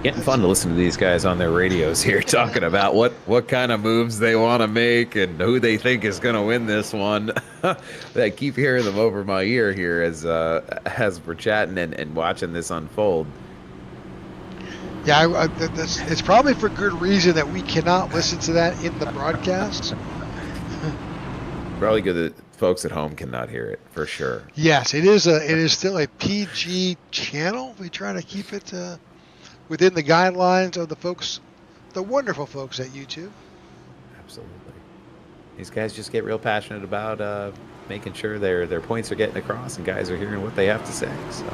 Getting fun to listen to these guys on their radios here talking about what kind of moves they want to make and who they think is going to win this one. I keep hearing them over my ear here as we're chatting and watching this unfold. Yeah, it's probably for good reason that we cannot listen to that in the broadcast. Probably good that folks at home cannot hear it, for sure. Yes, it is still a PG channel. We try to keep it within the guidelines of the wonderful folks at YouTube. Absolutely. These guys just get real passionate about making sure their points are getting across and guys are hearing what they have to say. So.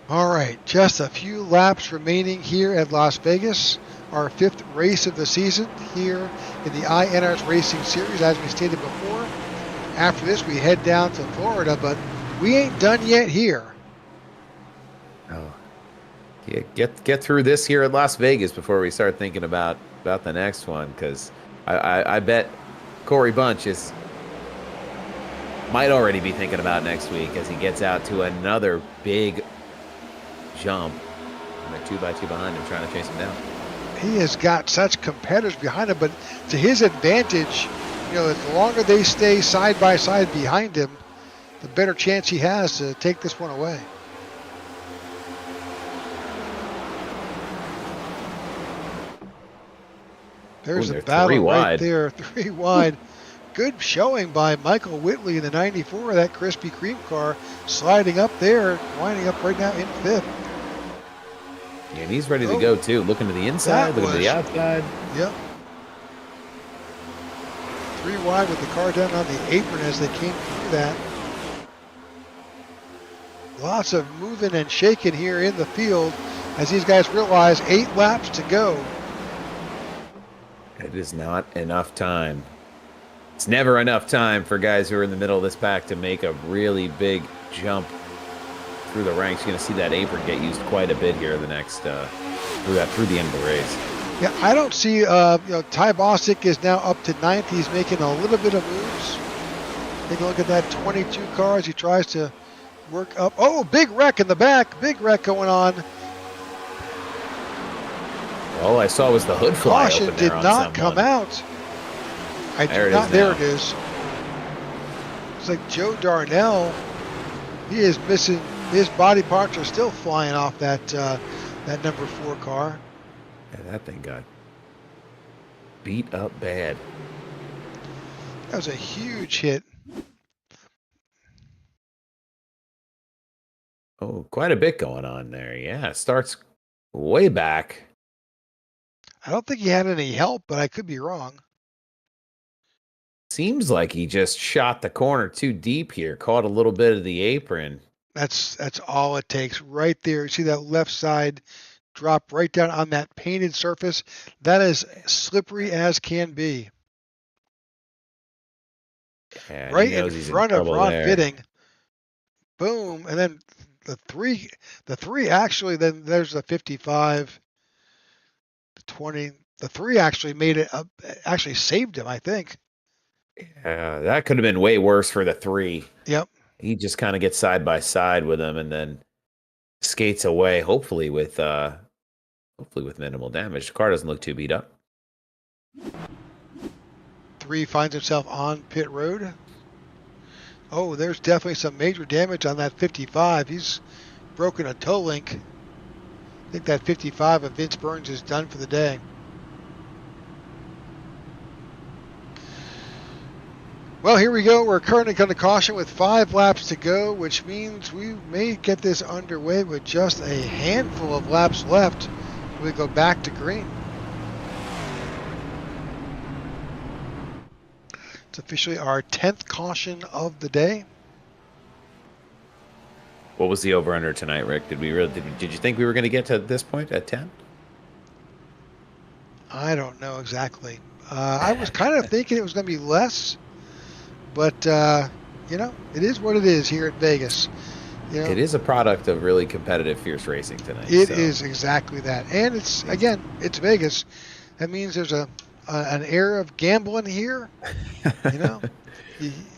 All right, just a few laps remaining here at Las Vegas. Our 5th race of the season here in the iNRS Racing Series, as we stated before. After this, we head down to Florida, but we ain't done yet here. Oh, yeah, get through this here at Las Vegas before we start thinking about the next one, because I bet Corey Bunch might already be thinking about next week as he gets out to another big jump. they're 2x2 behind him, trying to chase him down. He has got such competitors behind him, but to his advantage, the longer they stay side by side behind him, the better chance he has to take this one away. There's a battle right there, 3 wide. Good showing by Michael Whitley in the 94, that Krispy Kreme car, sliding up there, winding up right now in 5th. Yeah, and he's ready to go too. Looking to the inside, looking to the outside. Yep. 3 wide with the car down on the apron as they came through that. Lots of moving and shaking here in the field as these guys realize 8 laps to go. It is not enough time. It's never enough time for guys who are in the middle of this pack to make a really big jump through the ranks. You're going to see that apron get used quite a bit here the next through the end of the race. Yeah, I don't see. Ty Bosick is now up to 9th. He's making a little bit of moves. Take a look at that 22 car as he tries to work up. Oh, big wreck in the back. Big wreck going on. All I saw was the hood fly. Caution did not come out. I do not. There it is. It's like Joe Darnell. He is missing. His body parts are still flying off that number 4 car. Yeah, that thing got beat up bad. That was a huge hit. Oh, quite a bit going on there. Yeah, starts way back. I don't think he had any help, but I could be wrong. Seems like he just shot the corner too deep here. Caught a little bit of the apron. That's all it takes right there. See that left side drop right down on that painted surface? That is slippery as can be. Yeah, right in front of Ron Fitting. Boom. And then the three actually, then there's the 55, the 20. The 3 actually made it up, actually saved him, I think. Yeah, that could have been way worse for the 3. Yep. He just kind of gets side by side with him and then skates away, hopefully with minimal damage. The car doesn't look too beat up. 3 finds himself on pit road. Oh, there's definitely some major damage on that 55. He's broken a toe link. I think that 55 of Vince Burns is done for the day. Well, here we go. We're currently going to caution with 5 laps to go, which means we may get this underway with just a handful of laps left. We go back to green. It's officially our 10th caution of the day. What was the over/under tonight, Rick? Did you think we were going to get to this point at 10? I don't know exactly. I was kind of thinking it was going to be less. But, it is what it is here at Vegas. It is a product of really competitive, fierce racing tonight. It is exactly that. And it's Vegas. That means there's an air of gambling here.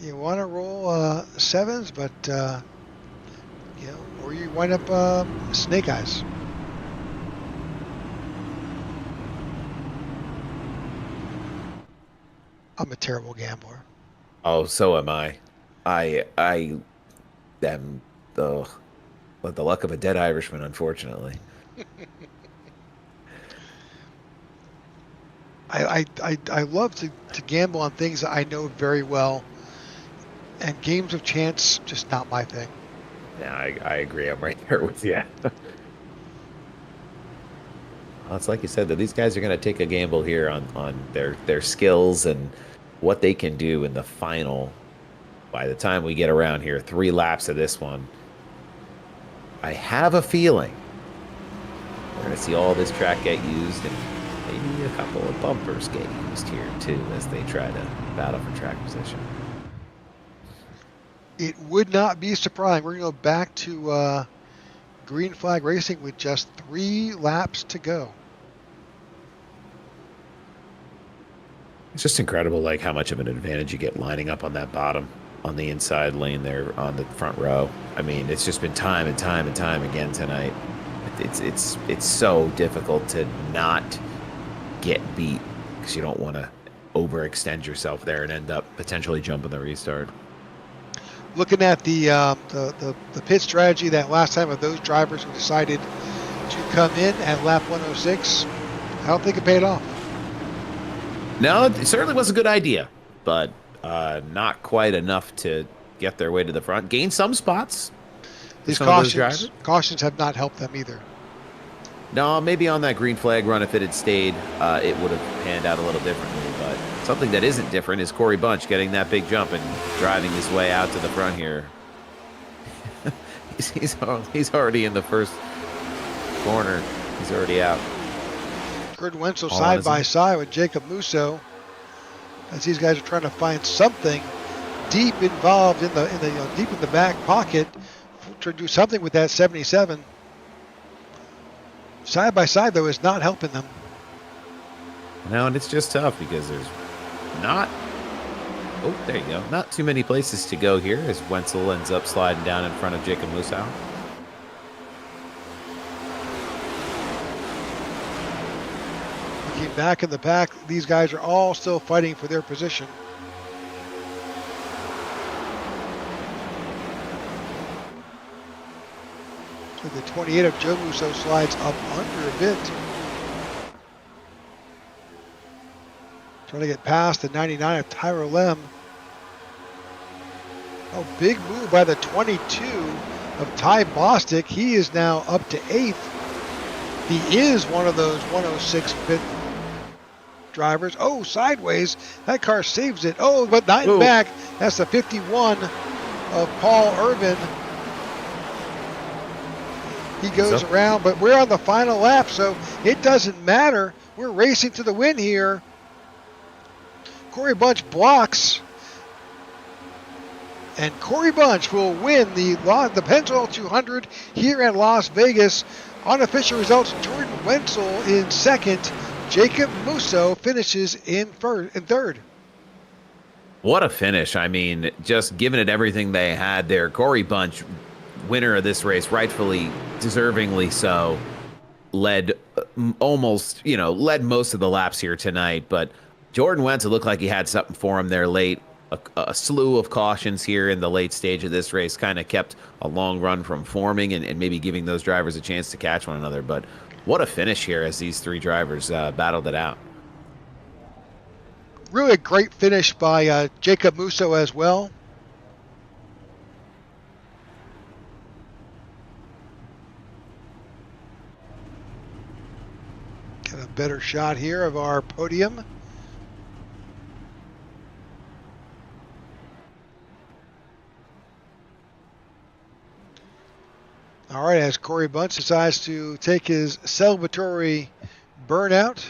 You want to roll 7s, but, or you wind up snake eyes. I'm a terrible gambler. Oh, so am I. I am the luck of a dead Irishman, unfortunately. I love to gamble on things that I know very well, and games of chance, just not my thing. Yeah, I agree. I'm right there with you. Well, it's like you said, that these guys are going to take a gamble here on their skills and what they can do in the final. By the time we get around here, 3 laps of this one, I have a feeling we're going to see all this track get used and maybe a couple of bumpers get used here too as they try to battle for track position. It would not be surprising. We're going to go back to green flag racing with just 3 laps to go. It's just incredible, like how much of an advantage you get lining up on that bottom, on the inside lane there on the front row. I mean, it's just been time and time and time again tonight. It's so difficult to not get beat because you don't want to overextend yourself there and end up potentially jumping the restart. Looking at the pit strategy that last time of those drivers who decided to come in at lap 106, I don't think it paid off. No, it certainly was a good idea, but not quite enough to get their way to the front. Gain some spots for These some of those drivers. cautions have not helped them either. No, maybe on that green flag run, if it had stayed, it would have panned out a little differently. But something that isn't different is Corey Bunch getting that big jump and driving his way out to the front here. he's already in the first corner. He's already out. Jordan Wenzel side by side with Jacob Musso, as these guys are trying to find something deep involved in the deep in the back pocket to do something with that 77. Side by side though is not helping them. No, and it's just tough because there's not. Oh, there you go. Not too many places to go here as Wenzel ends up sliding down in front of Jacob Musso. Looking back in the pack, these guys are all still fighting for their position. So the 28 of Joe Musso slides up under a bit. Trying to get past the 99 of Tyra Lem. Oh, big move by the 22 of Ty Bostic. He is now up to 8th. He is one of those 106 pit drivers. Oh, sideways. That car saves it. Oh, but not in back. That's the 51 of Paul Irvin. He goes around, but we're on the final lap, so it doesn't matter. We're racing to the win here. Corey Bunch blocks, and Corey Bunch will win the Pennzoil 200 here at Las Vegas. Unofficial results: Jordan Wenzel in second, Jacob Musso finishes in third. What a finish! I mean, just giving it everything they had there. Corey Bunch, winner of this race, rightfully, deservingly so. Led most of the laps here tonight, but Jordan Wenzel looked like he had something for him there late. A slew of cautions here in the late stage of this race kind of kept a long run from forming and maybe giving those drivers a chance to catch one another. But what a finish here as these three drivers battled it out. Really a great finish by Jacob Musso as well. Got a better shot here of our podium. All right, as Corey Bunch decides to take his celebratory burnout.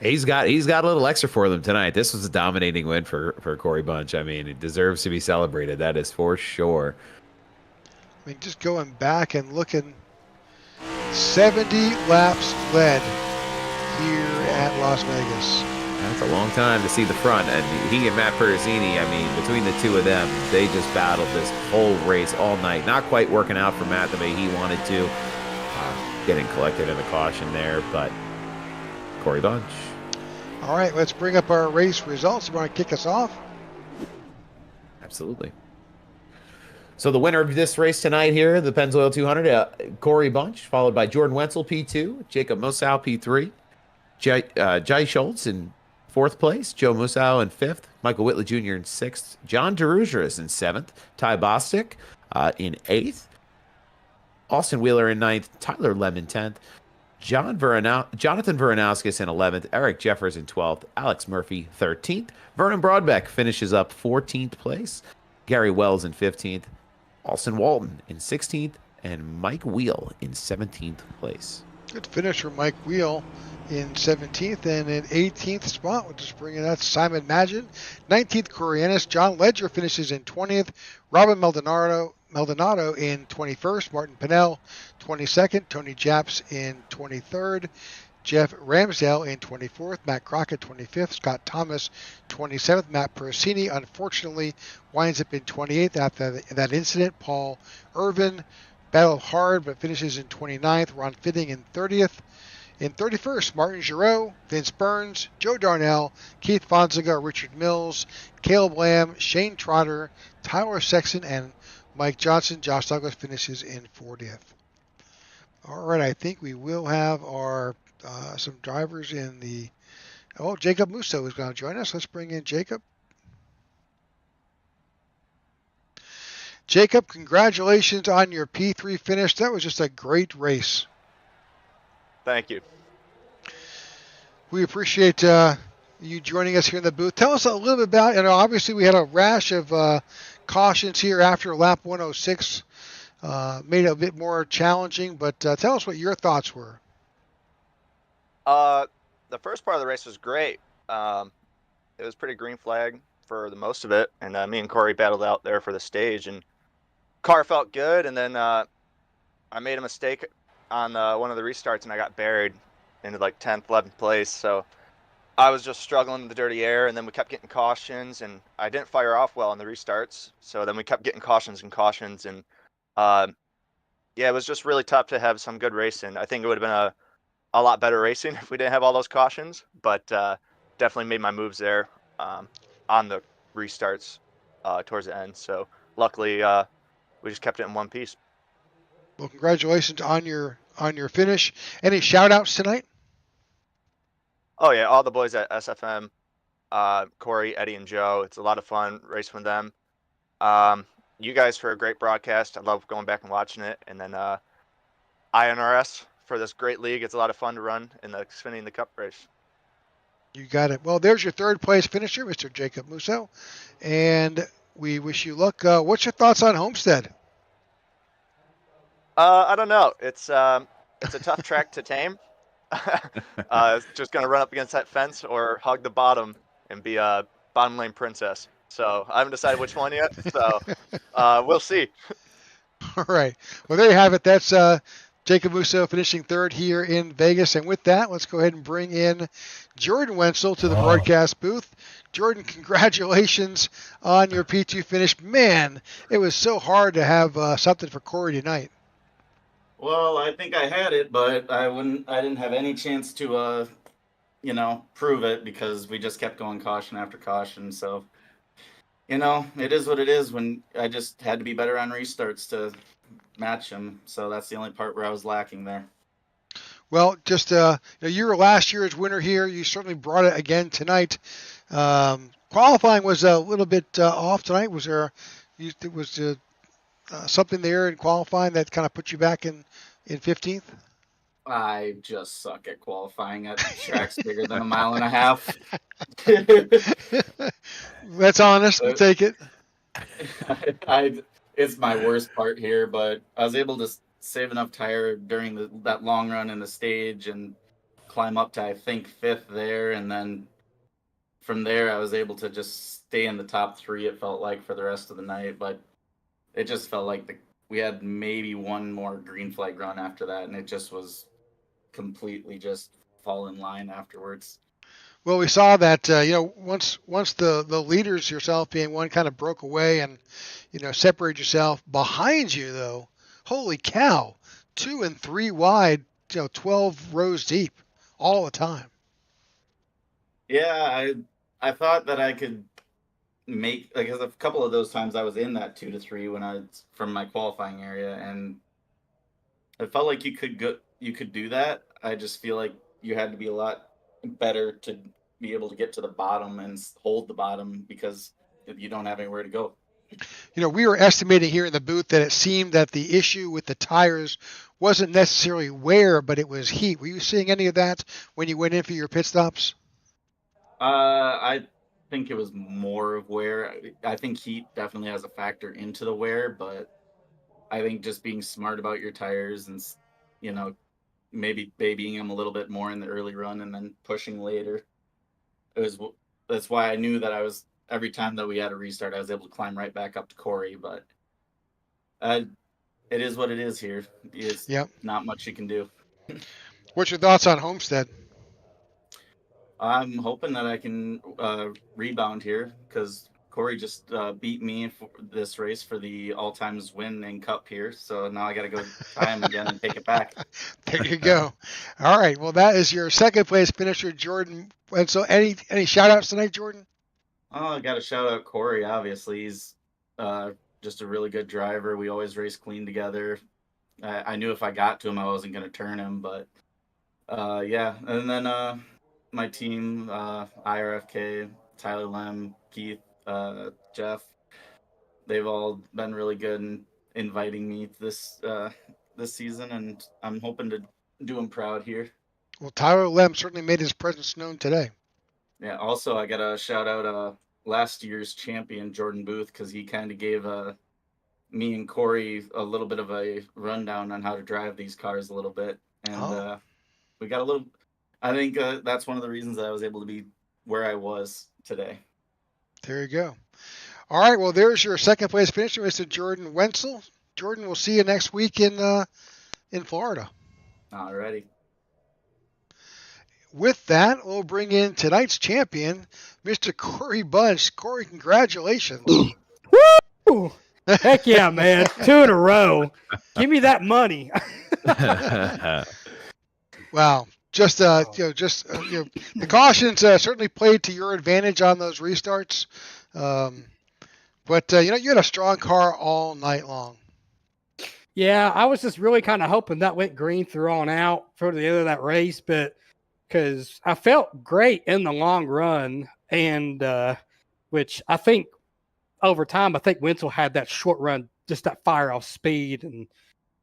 He's got a little extra for them tonight. This was a dominating win for Corey Bunch. I mean, it deserves to be celebrated. That is for sure. I mean, just going back and looking, 70 laps led here at Las Vegas. That's a long time to see the front. And he and Matt Perezzini, I mean, between the two of them, they just battled this whole race all night. Not quite working out for Matt the way he wanted to. Getting collected in the caution there, but Corey Bunch. All right, let's bring up our race results. You want to kick us off? Absolutely. So the winner of this race tonight here, the Pennzoil 200, Corey Bunch, followed by Jordan Wenzel, P2, Jacob Musso, P3, Jai Schultz in 4th place, Joe Musso in 5th, Michael Whitley Jr. in 6th, John DeRuger is in 7th, Ty Bostic in 8th, Austin Wheeler in 9th, Tyler Lemon 10th, Jonathan Veronowskis in 11th, Eric Jeffers in 12th, Alex Murphy 13th, Vernon Broadbeck finishes up 14th place, Gary Wells in 15th, Austin Walton in 16th, and Mike Wheel in 17th place. Good finish for Mike Wheel in 17th, and in 18th spot, we'll just bring in that Simon Magin. 19th, Corianis. John Ledger finishes in 20th. Robin Maldonado in 21st. Martin Pinnell, 22nd. Tony Japs in 23rd. Jeff Ramsdale in 24th. Matt Crockett, 25th. Scott Thomas, 27th. Matt Perezzini, unfortunately, winds up in 28th after that incident. Paul Irvin battled hard but finishes in 29th. Ron Fitting in 30th. In 31st, Martin Giroux, Vince Burns, Joe Darnell, Keith Fonseca, Richard Mills, Caleb Lamb, Shane Trotter, Tyler Sexton, and Mike Johnson. Josh Douglas finishes in 40th. All right, I think we will have our some drivers in the. Oh, Jacob Musso is going to join us. Let's bring in Jacob. Jacob, congratulations on your P3 finish. That was just a great race. Thank you. We appreciate you joining us here in the booth. Tell us a little bit about, obviously we had a rash of cautions here after lap 106. Made it a bit more challenging, but tell us what your thoughts were. The first part of the race was great. It was pretty green flag for the most of it, and me and Corey battled out there for the stage, and car felt good, and then I made a mistake on one of the restarts, and I got buried into like 10th, 11th place, so I was just struggling in the dirty air, and then we kept getting cautions, and I didn't fire off well on the restarts, so then we kept getting cautions, and yeah, it was just really tough to have some good racing. I think it would have been a lot better racing if we didn't have all those cautions, but definitely made my moves there on the restarts towards the end. So luckily, we just kept it in one piece. Well, congratulations on your finish. Any shout outs tonight? Oh yeah, all the boys at SFM, Corey, Eddie, and Joe. It's a lot of fun racing with them. You guys for a great broadcast. I love going back and watching it. And then iNRS for this great league. It's a lot of fun to run in the Xfinity in the Cup race. You got it. Well, there's your third place finisher, Mr. Jacob Musso, and we wish you luck. What's your thoughts on Homestead? I don't know. It's a tough track to tame. Just gonna run up against that fence or hug the bottom and be a bottom lane princess. So I haven't decided which one yet. So we'll see. All right. Well, there you have it. That's Jacob Musso finishing third here in Vegas. And with that, let's go ahead and bring in Jordan Wenzel to the broadcast booth. Jordan, congratulations on your P2 finish. Man, it was so hard to have something for Corey tonight. Well, I think I had it, but I didn't have any chance to, prove it because we just kept going caution after caution. So, it is what it is. When I just had to be better on restarts to match him. So that's the only part where I was lacking there. Well, just you were last year's winner here. You certainly brought it again tonight. Qualifying was a little bit off tonight. Was there something there in qualifying that kind of put you back in 15th? I just suck at qualifying at tracks bigger than a mile and a half. That's honest. We'll take it. It's my worst part here, but I was able to save enough tire during that long run in the stage and climb up to, I think, 5th there. And then from there, I was able to just stay in the top 3, it felt like, for the rest of the night. But it just felt like we had maybe one more green flag run after that, and it just was completely just fall in line afterwards. Well, we saw that once the leaders, yourself being one, kind of broke away and separated yourself. Behind you, though, holy cow, 2 and 3 wide, 12 rows deep, all the time. Yeah, I thought that I could make, because a couple of those times I was in that 2 to 3 when I was from my qualifying area, and it felt like you could do that. I just feel like you had to be a lot better to be able to get to the bottom and hold the bottom because you don't have anywhere to go. We were estimating here in the booth that it seemed that the issue with the tires wasn't necessarily wear, but it was heat. Were you seeing any of that when you went in for your pit stops? I think it was more of wear. I think heat definitely has a factor into the wear, but I think just being smart about your tires and, maybe babying them a little bit more in the early run and then pushing later. That's why I knew that every time that we had a restart, I was able to climb right back up to Corey, but it is what it is here. It's not much you can do. What's your thoughts on Homestead? I'm hoping that I can rebound here because Corey just beat me for this race for the all-times win in Cup here, so now I got to go tie him again and take it back. There you go. All right. Well, that is your second place finisher, Jordan. And so, any shout outs tonight, Jordan? Oh, I got to shout out Corey. Obviously, he's just a really good driver. We always race clean together. I knew if I got to him, I wasn't going to turn him, but yeah. And then my team, IRFK, Tyler Lem, Keith, Jeff, they've all been really good in inviting me this season, and I'm hoping to do them proud here. Well, Tyler Lem certainly made his presence known today. Yeah. Also, I got to shout out last year's champion Jordan Booth, because he kind of gave me and Corey a little bit of a rundown on how to drive these cars a little bit, and we got a little. I think that's one of the reasons that I was able to be where I was today. There you go. All right. Well, there's your second place finisher, Mr. Jordan Wenzel. Jordan, we'll see you next week in Florida. Alrighty. With that, we'll bring in tonight's champion, Mr. Corey Bunch. Corey, congratulations. Woo! Heck yeah, man. 2 in a row. Give me that money. Wow. The cautions certainly played to your advantage on those restarts. But you had a strong car all night long. Yeah, I was just really kind of hoping that went green through on out for the end of that race, but because I felt great in the long run, and which I think over time, I think Wenzel had that short run, just that fire off speed, and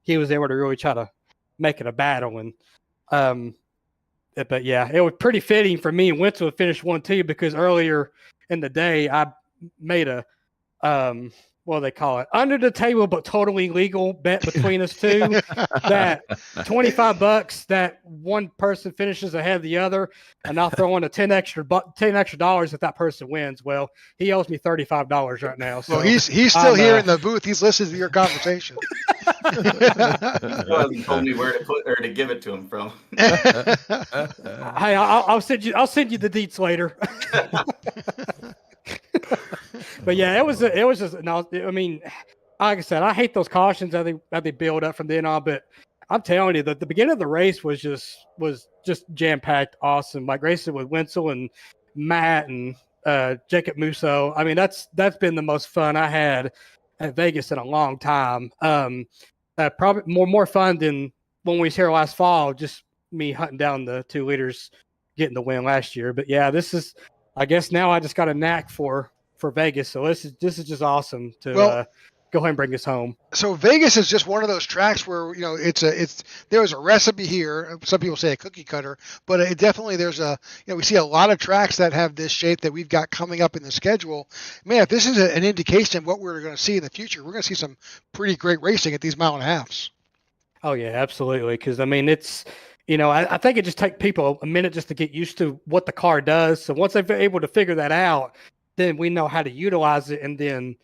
he was able to really try to make it a battle. And but yeah, it was pretty fitting for me and Wenzel to finish 1-2, because earlier in the day I made a what do they call it? Under the table but totally legal bet between us two. That $25 that one person finishes ahead of the other, and I'll throw in a $10 extra if that person wins. Well, he owes me $35 right now. So well, he's still here in the booth. He's listening to your conversation. He hasn't told me where to put or to give it to him from. Hey, I'll send you the deets later. But yeah, it was just no. I mean, like I said, I hate those cautions that they build up from then on. But I'm telling you that the beginning of the race was just jam packed, awesome. Like racing with Wenzel and Matt and Jacob Musso. I mean, that's been the most fun I had at Vegas in a long time. Probably more fun than when we was here last fall. Just me hunting down the 2 liters, getting the win last year. But yeah, this is. I guess now I just got a knack for Vegas, so this is just awesome to go ahead and bring us home. So Vegas is just one of those tracks where there's a recipe here. Some people say a cookie cutter, but it definitely we see a lot of tracks that have this shape that we've got coming up in the schedule. Man, if this is an indication of what we're going to see in the future, we're going to see some pretty great racing at these mile and a halves. Oh yeah, absolutely. Because I mean, it's. I think it just takes people a minute just to get used to what the car does. So once they're able to figure that out, then we know how to utilize it, and then,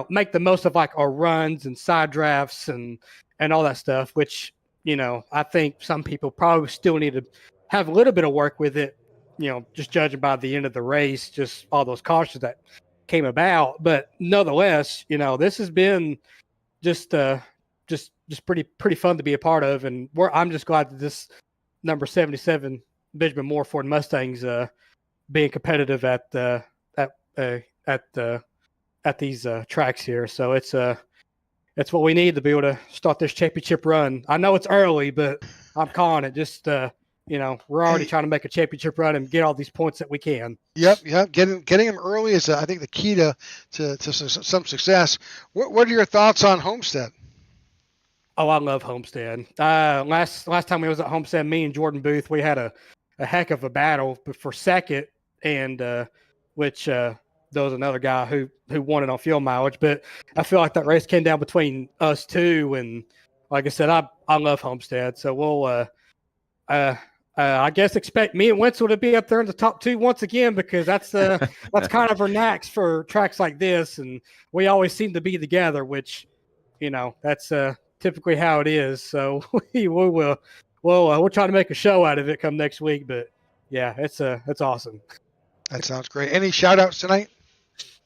make the most of like our runs and side drafts and all that stuff, which, I think some people probably still need to have a little bit of work with it, just judging by the end of the race, just all those cautions that came about. But nonetheless, this has been just pretty fun to be a part of, and I'm just glad that this number 77 Benjamin Moore Ford Mustangs being competitive at these tracks here. So it's what we need to be able to start this championship run. I know it's early, but I'm calling it. Just we're already trying to make a championship run and get all these points that we can. Yep. Getting them early is I think the key to some success. What are your thoughts on Homestead? Oh, I love Homestead. Last time we was at Homestead, me and Jordan Booth, we had a heck of a battle for second, and which there was another guy who won it on fuel mileage. But I feel like that race came down between us two, and like I said, I love Homestead. So we'll I guess expect me and Wenzel to be up there in the top 2 once again, because that's kind of our knacks for tracks like this, and we always seem to be together, which that's typically how it is. So we'll try to make a show out of it come next week. But yeah, it's awesome. That sounds great. Any shout outs tonight?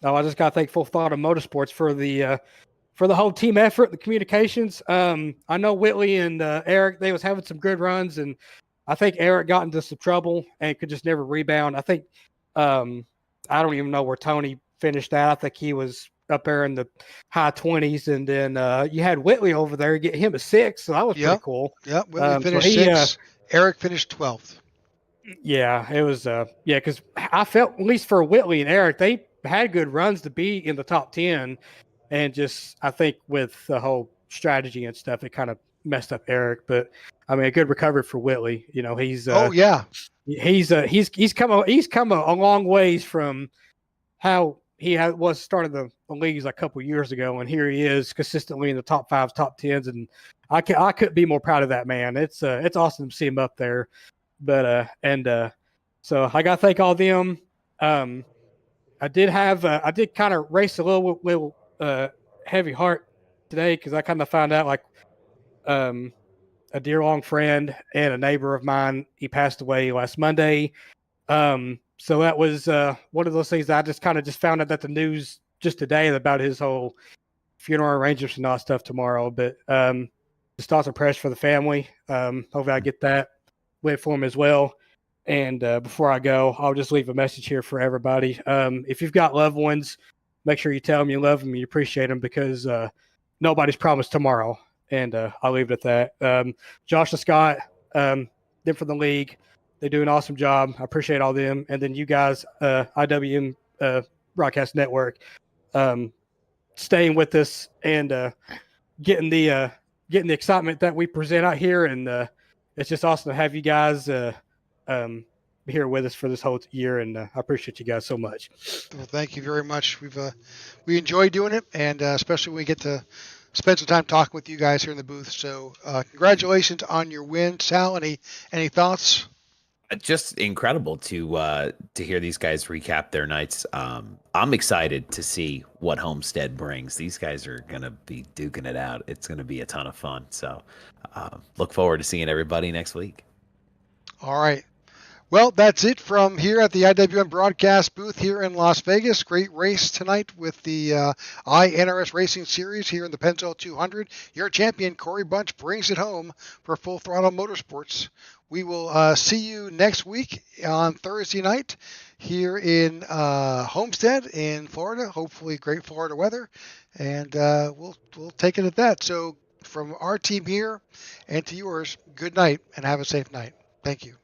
I just got to thank Full Throttle Motorsports for the whole team effort, the communications. I know Whitley and Eric, they was having some good runs, and I think Eric got into some trouble and could just never rebound. I think I don't even know where Tony finished at. I think he was up there in the high 20s, and then you had Whitley over there get him a 6, so that was pretty Yep. cool. Yep. Whitley So finished he, 6th. Eric finished 12th. yeah, it was because I felt at least for Whitley and Eric, they had good runs to be in the top 10, and just I think with the whole strategy and stuff, it kind of messed up Eric. But I mean, a good recovery for Whitley. You know, he's Oh yeah. he's come a long ways from how was started the leagues a couple years ago, and here he is consistently in the top 5s, top 10s, and I couldn't be more proud of that man. It's awesome to see him up there. But so I got to thank all of them. I did kind of race a little heavy heart today because I kind of found out like a dear long friend and a neighbor of mine, he passed away last Monday. So that was one of those things that I just kind of found out that the news just today about his whole funeral arrangements and all that stuff tomorrow. But just thoughts and prayers for the family. Hopefully I get that went for him as well. And before I go, I'll just leave a message here for everybody. If you've got loved ones, make sure you tell them you love them, you appreciate them, because nobody's promised tomorrow. And I'll leave it at that. Josh and Scott, them for the league, they do an awesome job. I appreciate all them. And then you guys, IWM Broadcast Network, staying with us and getting the excitement that we present out here. And it's just awesome to have you guys here with us for this whole year, and I appreciate you guys so much. Well, thank you very much. We enjoy doing it, and especially when we get to spend some time talking with you guys here in the booth. So congratulations on your win. Sal, any thoughts? Just incredible to hear these guys recap their nights. I'm excited to see what Homestead brings. These guys are gonna be duking it out. It's gonna be a ton of fun. So look forward to seeing everybody next week. All right. Well, that's it from here at the IWM broadcast booth here in Las Vegas. Great race tonight with the iNRS Racing Series here in the Pennzoil 200. Your champion, Corey Bunch, brings it home for Full Throttle Motorsports. We will see you next week on Thursday night here in Homestead in Florida. Hopefully great Florida weather, and we'll take it at that. So from our team here and to yours, good night and have a safe night. Thank you.